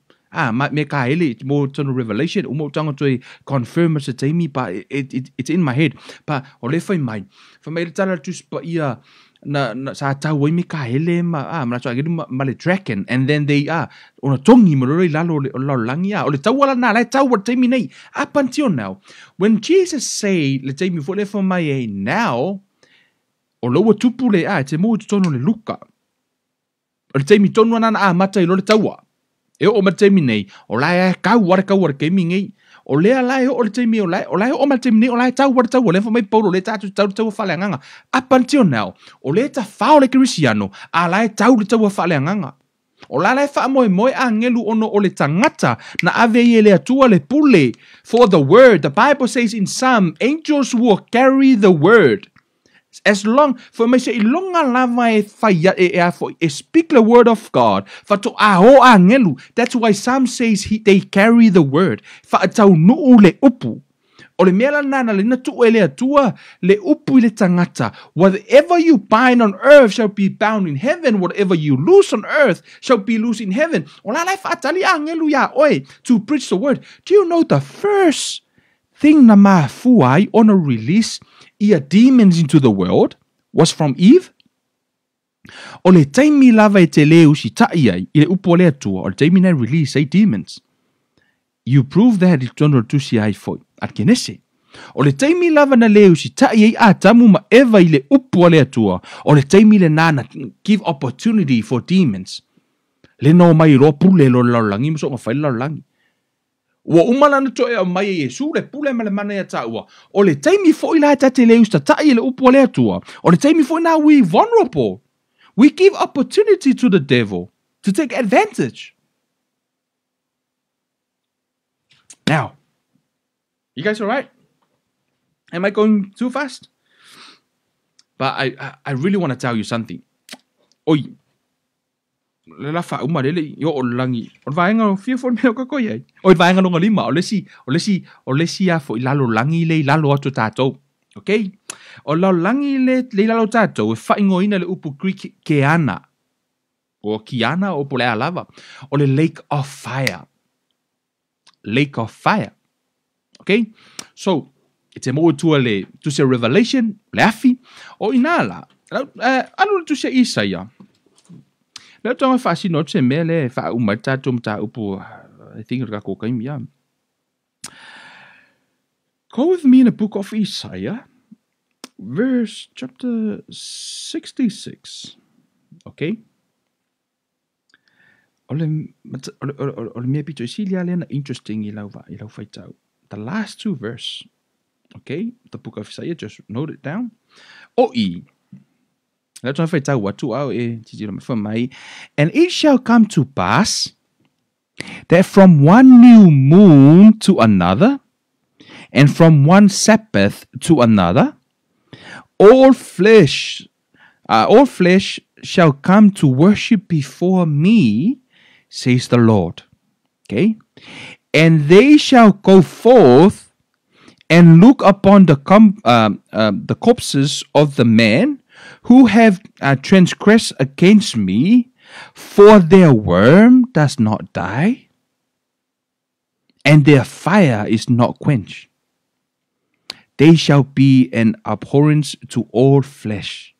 [SPEAKER 1] Me ka ele mo tono Revelation mo tanga to confirm se taimi but it's in my head. Pa o le fai mai. Fa mai tala tu pa ia na sa ta wi me ka ele ma so agir ma le dragon and then they ona tongi mo le lalo langia o le tawala na le tawa taimi nei up until now when Jesus say le taimi fo le fa mai now o lo tupu le te mo tono le luka o le taimi tono na mata I lo le tawa e o matemi nei o la ka war ke mingi o le ala o le taimi o la o matemi nei o la tau war tau le fa mai paulo le tau fale nganga up until now o le ta fa le cristiano ala tau fale nganga o la fa mo angelu ono o le tangata na ave le atua le pule for the word the Bible says in Psalm angels will carry the word as long for me say longa lava e speak the word of God for to angelu that's why Psalm says they carry the word fa tau no le upu o le mea nana le na tu ele atua le upu le tangata whatever you bind on earth shall be bound in heaven whatever you loose on earth shall be loose in heaven o la fa atali angelu ya oi to preach the word. Do you know the first thing na mafuai on a release demons into the world was from Eve? O le taimi lava e te leu si tai ai I le upo le atua o le taimi na release ai demons. You prove that I tono tusi ai foi at kenese. O le taimi lava na leu si tai ai atamu ma eva I le upo le atua o le taimi le nana give opportunity for demons. Le no mai ro pule lo langi mo so nga fai lo langi. Wa umala na to e mai Yesu le pule male mana ya taua. O le taimi fo ila ta te leu sta tai le upo le atua. O le taimi fo na we vulnerable. We give opportunity to the devil to take advantage. Now, you guys all right? Am I going too fast? But I really want to tell you something. Oi. Le la fa uma le yo o langi. O vaenga o fia for me o ko ye. O vaenga no lima o le si a fo ilalo langi le ilalo atu tato. Okay? O la langi le ilalo tato e fa ingoina le upu Greek Keana. O Kiana o pole lava. O le lake of fire. Lake of fire. Okay? So, it's a mo to say Revelation, le afi o inala. Anu to say Isaiah. Le tonga fa si not se mele fa umata tumta upu I think ka ko kaim ya. Go with me in the book of Isaiah, verse chapter 66. Okay? Ole me pito isilia le na interesting ilau faitau. The last two verse. Okay? The book of Isaiah, just note it down. Oi. And it shall come to pass that from one new moon to another, and from one Sabbath to another, all flesh shall come to worship before me, says the Lord. Okay? And they shall go forth and look upon the corpses of the men who have transgressed against me For their worm does not die, and their fire is not quenched. They shall be an abhorrence to all flesh.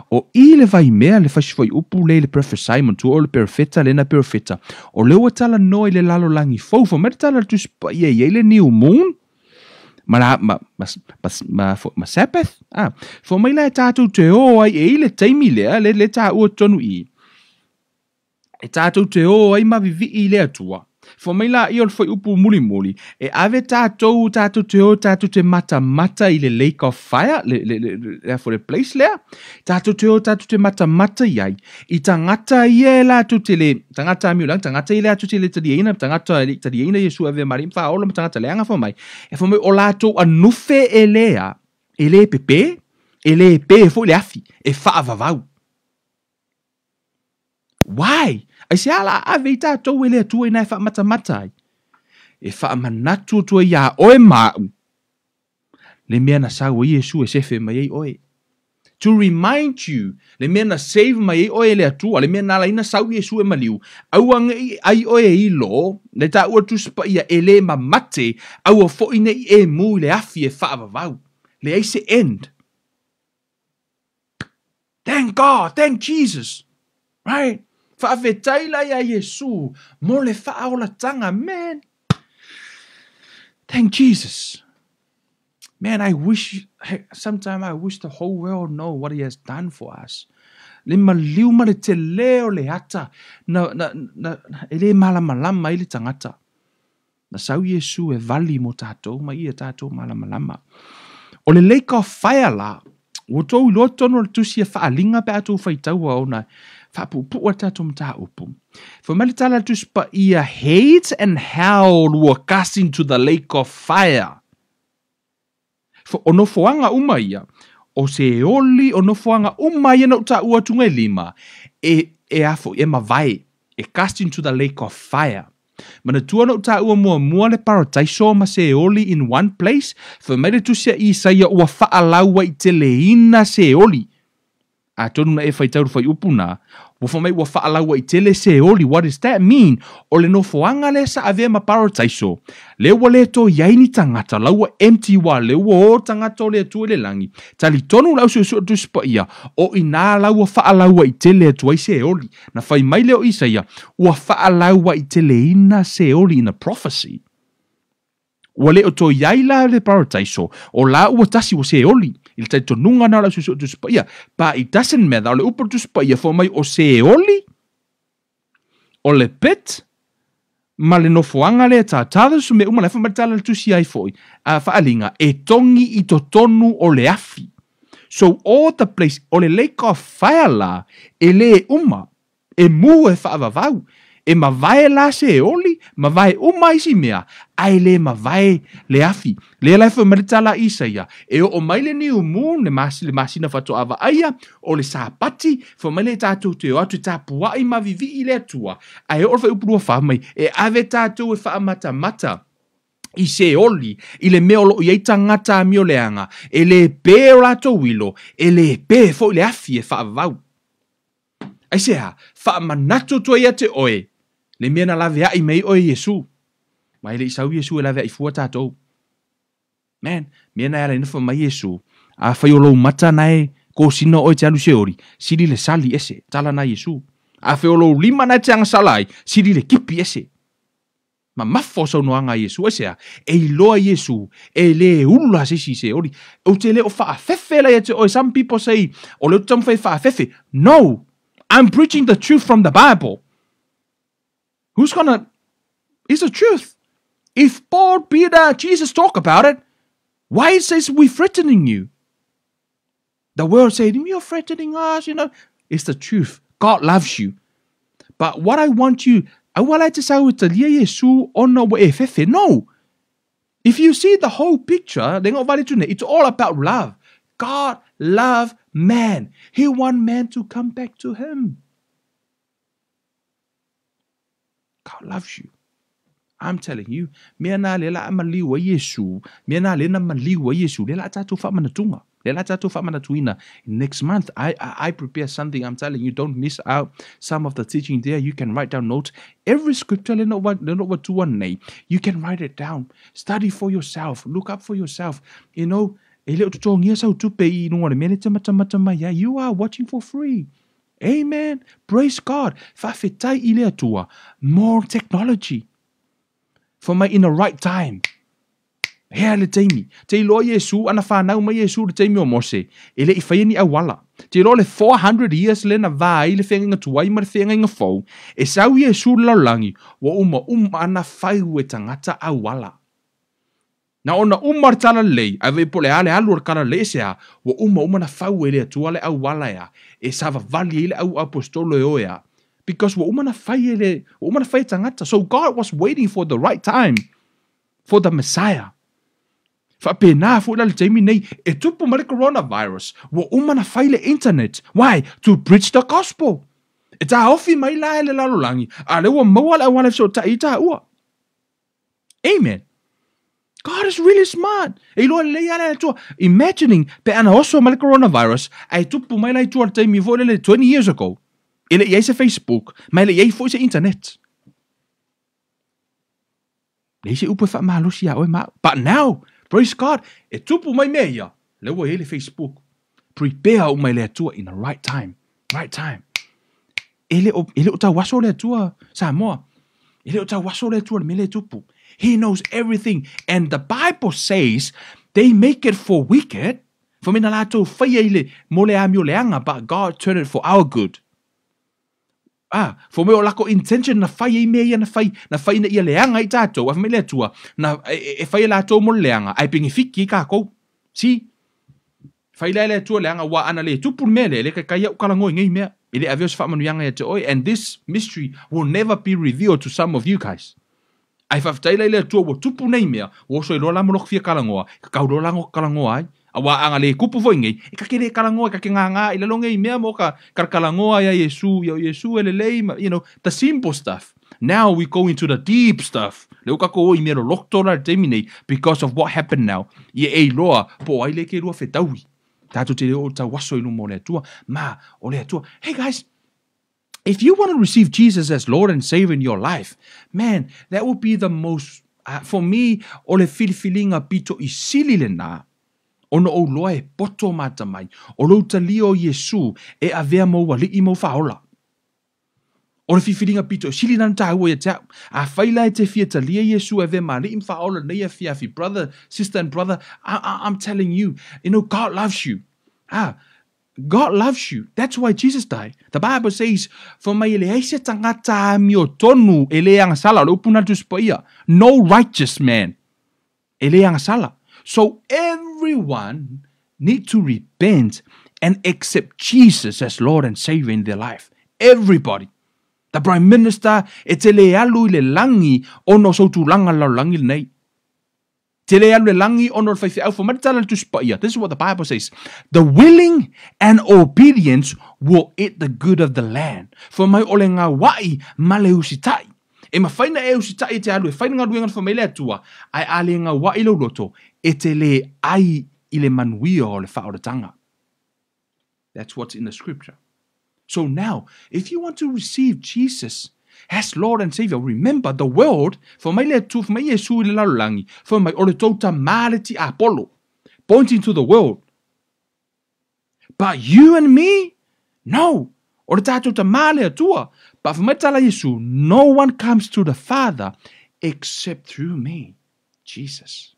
[SPEAKER 1] O I le vai mea le fasifai upu le Prophet Simon tu o le perfeta le na perfeta. O le ua tala noi le lalo langi faufa. Mera tala tu spa ia le new moon. Ma Sabbath. Fo mai la tātou te o ai e le taimi lea le tā ua tonu I. E tātou te o ai ma vivi I le atua. Fo mai la I o le fai upu muli muli. E ave tātou te o tātou te mata I le lake of fire. Le for the place lea. Tātou te o tātou te mata iai. I tangata ia la tu te le. Tangata amiu lang. Tangata I le atu te le tadieina. Tangata tadieina Yesu ave marim. Fa ola ma tangata leanga fo mai. E fo mai o lātou anufe e lea. E le pepe. E le pe fo le afi. E fa avavau. Why? Ai se ala ave I tātou e lea tua I nai wha mata ai. E wha manatu tua ia oe mau. Le mea na saua Yesu e sefe mai ei oe. To remind you, le mea na save mai ei oe lea tua. Le mea na la ina sau Yesu e maliu. Auang ai oe I lo, le tā ua tuspa ia e le ma mate, au o fo ine I e mu le afi e wha avavau. Le ei se end. Thank God, thank Jesus. Right? Whaafetaila ia Yesu, mo le whaaolatanga, man. Thank Jesus. Man, sometimes I wish the whole world know what He has done for us. Le maliu ma le te leo le ata, ele malamalama I le tangata. Na sau Yesu e vali mo tātou, ma ia tātou malamalama. O le lake of fire la, o tōu loa tono le tusi e whaalinga pe atou whaitaua o na, whapupu o tātou mta upu. For mali tala tuspa ia hate and hell were cast into the lake of fire. For ono foanga umaia, o se oli ono foanga umaia na uta ua tunga lima, e afo e mawai, e cast into the lake of fire. Mana tua na uta ua mua le paradaiso ma se oli in one place, for mele tusia Isaia ua whaalaua I te leina se oli. A tonu na e whaitauru whai upuna, wafo mai ua whaalaua I tele se oli, what does that mean? O le no foanga le sa ave ma paradaiso. Le ua le to yaini tangata, laua empty wa, le ua o tangata o le atua le langi. Tali tonu lau su tuspa ia, o ina laua whaalaua I tele atua I se oli. Na whai mai leo Isaia, ua whaalaua I tele ina se oli in a prophecy. Ua le o to yaila le paradaiso, o la ua tasi wa se oli. Il tai tonunga na la su tuspa ia. But it doesn't matter, o le upa tuspa ia, fo mai o se oli, o le pit, ma le nofoanga le tātāda su me uma le whamatala le tusi ai foi, a whaalinga, e tongi I to tonu o le afi. So all the place, o le lake of fire la, e le uma, e mu e whaavavau, e mawai la se oli, mawai uma isi mea, ai le mawai le afi. Le lai whamatala Isaia, e o mai le ni umu, le masina whato awa aia, o le sāpati, wha mai le tātou te o atu tāpua I mavivi I le atua, ai o le upurua whamai, e ave tātou e whaamata mata, I se oli, I le meolo I tangata mi o leanga, e le pē o lato wilo, e le pē fo I le afi e whaavau. Ai sea, whaamanatu tua ia te oe, le mea na lawe ai mei oe Yesu. Mai le isau Yesu e lawe ai fua tātou. Man, mea na ala inafa mai Yesu, a whai o lou mata nae, ko sino oe te alu se ori, siri le sali ese, tala na Yesu. A whai o lou lima nae te anga salai, siri le kipi ese. Ma mafo sau noanga Yesu ese a, e iloa Yesu, e le ula sisi se ori, o te le o whaafefe la ia te oe, some people say, o le o tamu whai whaafefe. No, I'm preaching the truth from the Bible. It's the truth. If Paul, Peter, Jesus talk about it, why it says we're threatening you? The world saying, you're threatening us, It's the truth. God loves you. But what I want like to say with the Yesu ono e fefe. No. If you see the whole picture, it's all about love. God loved man. He want man to come back to him. God loves you. I'm telling you, mea na le la maliwa Yesu, mea na le na maliwa Yesu, le la tatu wha manatunga. Le la tātou whamanatuina. Next month, I prepare something. I'm telling you, don't miss out some of the teaching there. You can write down notes. Every scripture, you can write it down. Study for yourself. Look up for yourself. You know, you are watching for free. Amen. Praise God. More technology. For my in the right time. Hea le taimi. Te loa Yesu ana whanau ma Yesu le taimi o Mose. Ele I whaiani awala. Te loa le 400 years le na vai le whenga tuai ma le whenga fau. E sau Yesu laulangi. Wa ana whaiu e tangata awala. Na ona tala lei. Ave pole ale alu kara le sea. Wa na whau e le atua le awala ya. E sava vali ele au apostolo e oea. Because wa na whai ele. Wa na whai tangata. So God was waiting for the right time. For the Messiah. Whapena fu le taimi nei e tupu ma le coronavirus wa na whai le internet. Why? To preach the gospel. E ta ofi mai la le lalolangi. A le wa maua le wana so ta I ta ua. Amen. God is really smart. E loa le ala tua. Imagining pe ana oso ma le coronavirus ai tupu mai la tua le taimi vo le 20 years ago. Ele iei se Facebook. Mai le iei fo se internet. Le se upe wha malusi a oe ma. But now, praise God, e tupu mai mea, le wa hele Facebook. Prepare o mai le atua in the right time. Right time. Ele o ta waso le atua, Samoa. Ele o ta waso le atua le mele tupu. He knows everything. And the Bible says, they make it for wicked. For mina lato whaiele mole amio leanga, but God turn it for our good. For me o lako intention na whai mea na whai na ia leanga I tātou, af me le atua, na e whai la tō mo leanga, ai pingi whiki ka kou. Si? Whai le atua leanga, wa ana le tupu mele, le kai au kalangoi ngai mea, ele avios whamanu e te oi, and this mystery will never be revealed to some of you guys. Ai whaftaila le atua wa tupu nei mea, wo so I lola monok fia kalangoa, ka kau lola ngok kalangoa ai, awa anga le kupu foi ngai, e ka kere kalangoa, ka ke nganga, I lalonga I mea mo ka kalangoa ya Yesu ele lei, you know, the simple stuff. Now we go into the deep stuff. Le uka ko I mea lo loktora temine, because of what happened now. Ye e loa, po ai le ke rua whetaui. Tātou te reo ta waso inu mo le atua, ma o le atua. Hey guys, if you want to receive Jesus as Lord and Savior in your life, man, that would be the most, for me, o le filifilinga pito I sili le nā. Ono o loa e poto mata mai. O lo talio Yesu e avea mo wali I mo whaola. O le fifiringa pito sili nan tāua e tau. A whaila e te fia talia Yesu e ve mali im whaola nei a fiafi. Brother, sister and brother, I'm telling you, God loves you. God loves you. That's why Jesus died. The Bible says, for mai ele eise tangata mio tonu ele ang sala. Lo puna tu spaia. No righteous man. Ele ang sala. So everyone need to repent and accept Jesus as Lord and Savior in their life. Everybody. The Prime Minister, e te le alu le langi ono so tu langa lau langi nei. Te le alu le langi ono le whaiwhi au whamatala tu spaia. This is what the Bible says. The willing and obedience will eat the good of the land. For mai ole ngā wai male usitai. E ma whaina e usitai te alu, e whaina ngā ruenga whamele atua, ai ale ngā wai lau roto, e te le ai I le manuia o le whaoratanga. That's what's in the scripture. So now, if you want to receive Jesus as Lord and Savior, remember the world, for mai le tu, for mai Yesu le lalulangi, for mai ole tauta maleti Apollo, pointing to the world. But you and me? No. Ole tātou ta male atua. But for mai tala Yesu, no one comes to the Father except through me, Jesus.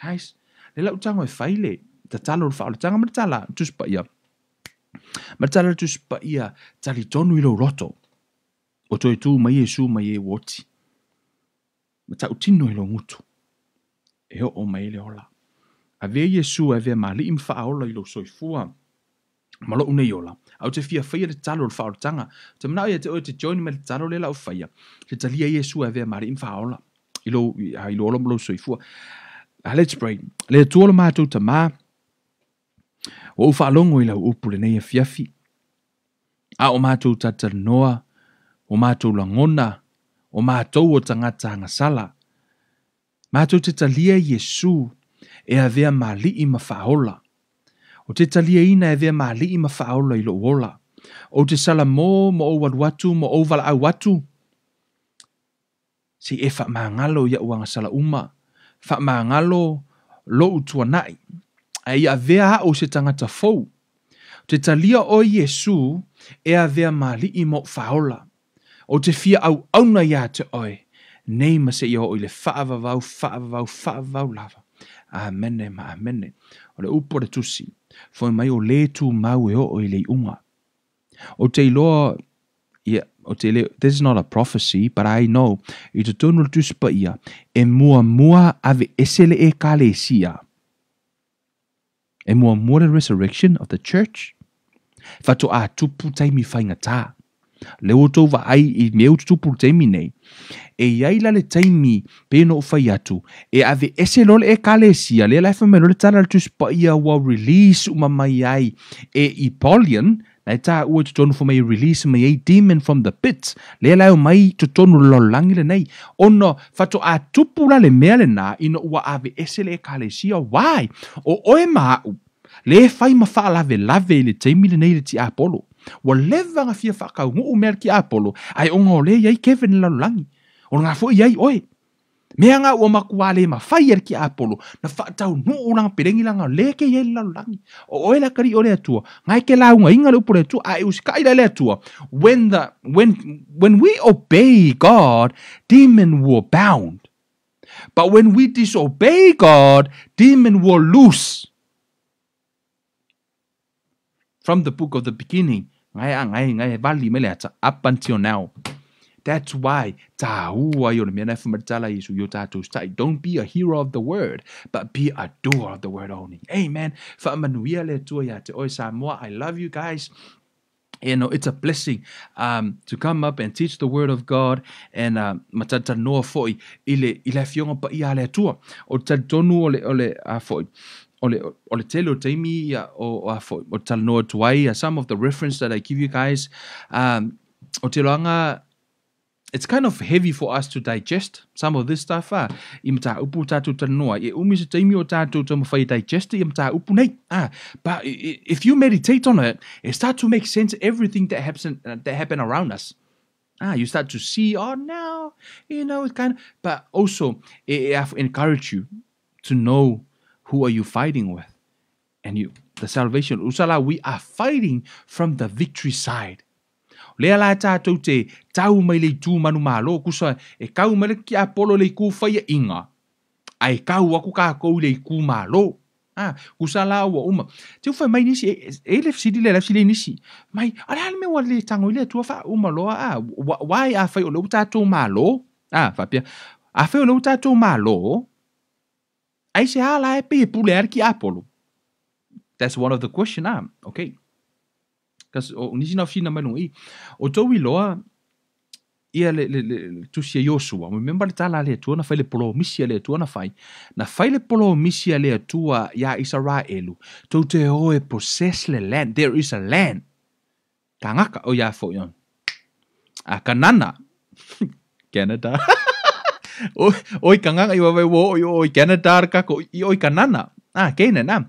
[SPEAKER 1] Guys, le lau tango e whaile, ta talo le whaole tanga, ma tala tuspa ia. Ma tala tuspa ia, tali tonu ilo roto. O toi tu mai Yesu mai e woti. Ma tau tino ilo ngutu. E o mai le ola. A ve Yesu a ve mali im whaola ilo soifua. Ma lo une yola. Au te fia whaia le talo le whaole tanga. Te mana ia te oe te join me le talo le lau whaia. Le talia Yesu a ve mali im whaola. Ilo ola mlo soifua. Let's pray. Le tuola mātou ta mā. O whaalongo I lau upu le nei a fiafi. A o mātou tata noa. O mātou langona. O mātou o tangata ngasala. Mātou te talia Yesu. E a vea mali I ma whaola. O te talia ina e vea mali ma whaaola I lo wola. O te sala mo o watu mo o wala au watu. Si e whaamangalo ia uanga sala uma. Whaamangalo lo utua nai. A ia vea o se tangata fou. Te talia o Yesu e a vea mali mo whaola. O te fia au auna ia te oe. Nei ma se ia o le whaavavau lava. Amene ma amene. O le upo le tusi. Foi mai o le tu mau e o le unga. O te iloa, yeah, o te le, this is not a prophecy, but I know, I te tonu le tusi pa ia, e mua ave esele e kalesia. E mua the resurrection of the church. Fato a tupu taimi whaingata. Le o tau wa ai I meu tupu taimi nei. E iaila le taimi peno o whai atu. E ave ese lole e kalesia. Le lai whamelo le tala le tusi pa ia wa release umamai ai. E I Paulian, na ta ua te tonu mai release mai a demon from the pits. Le lai o mai te tonu lolangi le nei. Ono fato a tupu la le mea le na ino ua ave ese le e kalesia. Why? O oe maau. Le whai ma wha lave le taimi le nei le ti Apollo. Wa levanga fia whakau ngu mea ki Apollo. Ai onga o le iai Kevin lalulangi. O ngā fo iai oe. Mea ngā ua makua le ma whai ki Apollo. Na whaatau nu o nga perengi langa le ke iai lalulangi. O oe la kari o le atua. Ngai ke launga inga le upo le atua. Ai usikaila le atua. When we obey God, demon were bound. But when we disobey God, demon were loose. From the book of the beginning, ngai vali mele ata up until now. That's why tahua yo me na fumatala isu yo tatu stai. Don't be a hero of the word, but be a doer of the word only. Amen. Fa manuia le tua ya te oi Samoa. I love you guys. You know, it's a blessing to come up and teach the word of God and matata noa foi ile fionga pa ia le tua. O tonu ole a foi. Ole tele o taimi o tala noa tuai. Some of the reference that I give you guys, o te loanga, it's kind of heavy for us to digest some of this stuff. I mta upu tatu tala noa. E umi se taimi o tatu tama whai digest I mta upu nei. But if you meditate on it, it starts to make sense everything that happen around us. You start to see, oh no, you know, it's kind of, but also I encourage you to know who are you fighting with? And the salvation. Usala, we are fighting from the victory side. Lea la tātou te tau mai le tū manu mālo, kusa e kau mai ki Apollo le kū whaia inga. Ai kau aku kā kou le kū mālo. Kusa la ua uma. Te uwhai mai nisi, e le fsidi le lefsi le nisi. Mai, ala me wa le tango le tua wha uma loa. Wai a whai o le tātou mālo? Whapia. A whai o le tātou mālo? Ai se hala e pe pule ar ki Apollo. That's one of the question. Okay. Because nisi na fina manu I. O tau I loa ia le tusia Joshua. Remember le tala le atua na whai le polo misia le atua na whai. Na whai le polo misia le atua ia Israelu. Tau te hoe possess le land. There is a land. Ka ngaka o ia fo yon. A kanana. Canada. Oi kanganga I wawe wo oi Canada ka ko oi kanana. Kena na.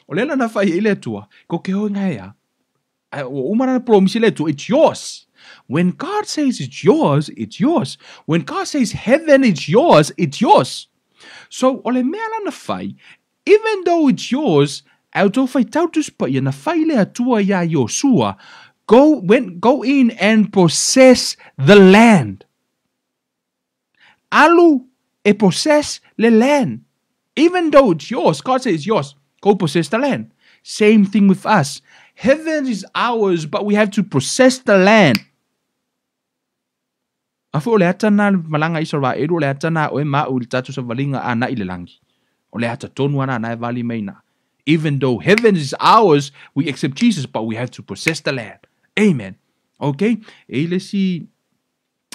[SPEAKER 1] O lela na whai ile tua. Ko ke hoi ngai o umana na promise le tua. It's yours. When God says it's yours, it's yours. When God says heaven is yours, it's yours. So ole mea na whai, even though it's yours, au tau whai tautus pa ia na whai le atua ia Joshua, go in and possess the land. Alu e possess le land. Even though it's yours, God says it's yours. Go possess the land. Same thing with us. Heaven is ours, but we have to possess the land. Afu ole ata na malanga Israel, ole ata na oe ma uli tatu sa valinga ana ile langi. Ole ata tonu ana na vali meina. Even though heaven is ours, we accept Jesus, but we have to possess the land. Amen. Okay? Let's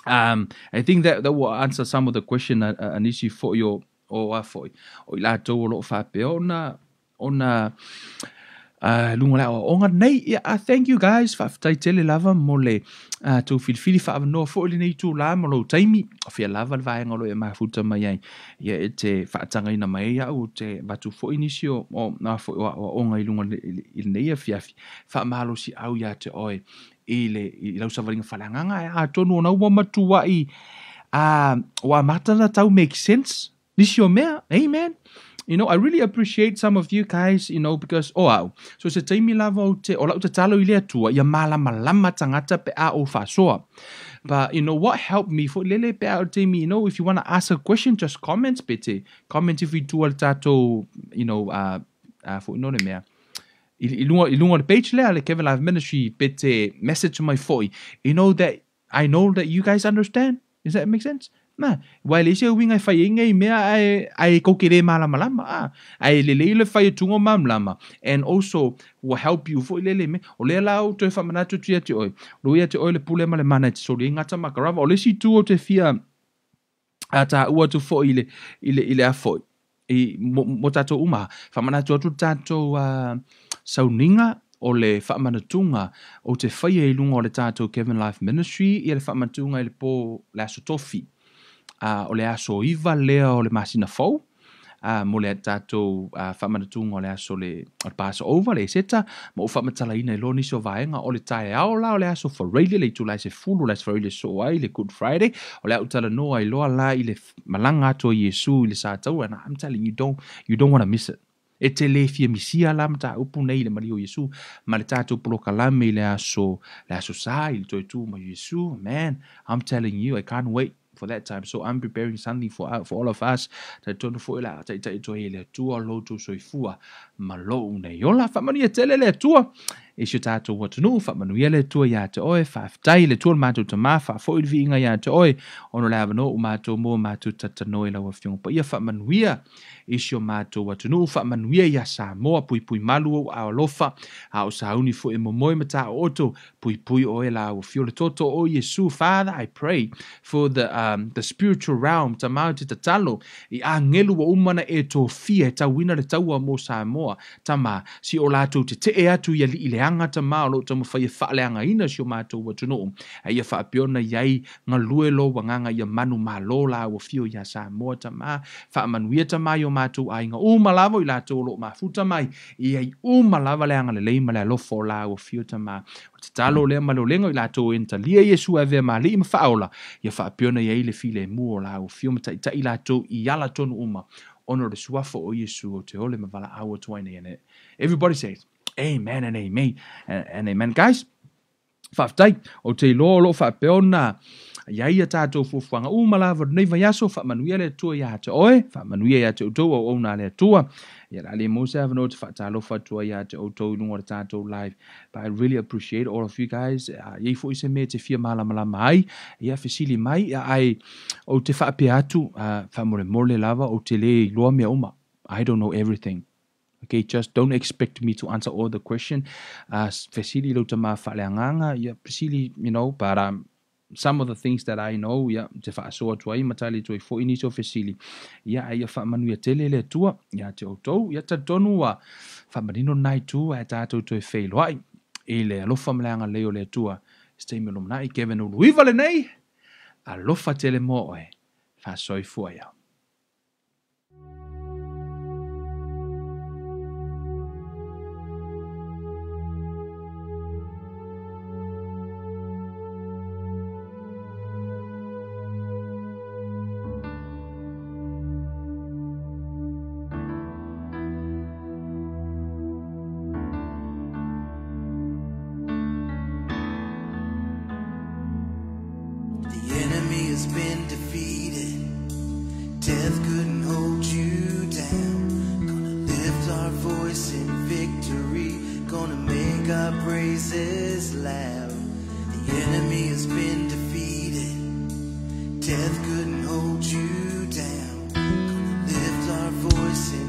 [SPEAKER 1] I think that will answer some of the question anisi for your o la to lo fa pe ona lunga la onga nei thank you guys fa tai tele lava mo le tu fili fa no fo le nei tu la mo lo taimi fa lava va ngolo e mafuta mai ai ia te fa tanga ina mai ia o te batu fo inisio o na fo onga lunga il nei fa malo si au ia te oi i lau savaringa falanganga a tonu ona ua matua i wa matana tau make sense nisio mea amen. You know, I really appreciate some of you guys, you know, because, wow. So se taimi lava o te talo i lea tua, ia malama tangata pe a o fasoa. But, you know, what helped me, for lele pe a o taimi, you know, if you want to ask a question, just comment, pete. Comment if you tua tato, you know, for no mea. I lunga the page lea, le Kevin Live Ministry, pete message my foi. You know that you guys understand? Does that make sense? Na, wai le se winga fai inga I mea ai kokere malama ai le fai tungo mamlama, and also will help you for lele me o le la o te fa manatu tia te oi lo ia te oi le pule male mana te so le ngata makarava o le si tu o te fia ata ua tu fo ile a fo I mo tato uma fa manatu tu tato sauninga o le whaamanatunga o te whaia I lunga o le tātou Kevin Life Ministry I le whaamanatunga I le pō le aso tofi. O le aso iwa lea o le masina fau. Mo le tātou whaamanatunga o le aso le Passover le seta. Ma o whaamatala ina I lo niso vaenga o le tae ao la o le aso whareile le tūlai se fulu le whareile so ai le Good Friday. O le au tala noa I loa la I le malanga ato Yesu I le sātau. And I'm telling you, you don't want to miss it. E te le fia misia la mta upu nei le Mario Yesu ma le tātou polo kalame le aso sa I le toi tu ma Yesu. Man, I'm telling you, I can't wait for that time. So I'm preparing something for all of us. Ta tonu fo ila ta toi le tua lo tu soifua ma lo nei ola fa mani tele le tua. E si tātou watu nu fa manuia le tua ia te oe fa aftai le tua mātou ta mafa fo ilvi inga ia te oe ono le avano o mātou mo mātou tatanoe la wafiong pa ia fa manuia e si o mātou watu nu fa manuia ia sa moa pui malu o a alofa a o sa uni fo e momoe mata o oto pui oe la wafio le toto o Yesu. Father, I pray for the spiritual realm ta mau te tatalo I a ngelu o umana e to fia ta wina le taua mo sa moa ta ma si o lātou te e atu ia li ile angata malo tamu whaia whaaleanga ina si o mātou watuno. Ia whaapiona iai ngā luelo wanganga ia manu malo la o fio ia sa moa ta ma whaamanuia ta mai o mātou ai ngā umalawa I lātou lo mafuta mai ia I umalawa leanga le leima le alofo la o fio ta ma o te talo lea malolenga I lātou enta lia Yesu a vea ma li ima whaola ia whaapiona iai le file mua la o fio mata I lātou I ala tonu uma ono le suafo o Yesu o te ole mavala awa tuaina iane. Everybody says amen and amen and amen, guys. Whaftai o te lo whapeona iai a tātou fufuanga umalawa nei vai aso whamanuia le tua ia te oe whamanuia ia te utou o ona le tua ia la le mose avano te whatalo whatua ia te utou lunga le tātou live. But I really appreciate all of you guys. Iei fo ise me te fia malama ai ia fesili mai ia ai o te whape atu whamore lava o te le loa mea uma. I don't know everything. Okay, just don't expect me to answer all the question. Fesili lo tama whaleanganga, yeah, fesili, you know, but some of the things that I know, yeah, te whaasoa tuai, matali tuai fo iniso fesili. Yeah, ia whaamanuia tele le tua, yeah, te outou, yeah, ta tonu wa whaamanino nai tua, e tātou tuai whailoai, e le alofa mleanga leo le tua, stay me lomnai, Kevin Uluiva le nei, alofa tele moe, whaasoi fuaya.
[SPEAKER 2] Been defeated, death couldn't hold you down. Gonna lift our voice in victory, gonna make our praises loud. The enemy has been defeated, death couldn't hold you down. Gonna lift our voice in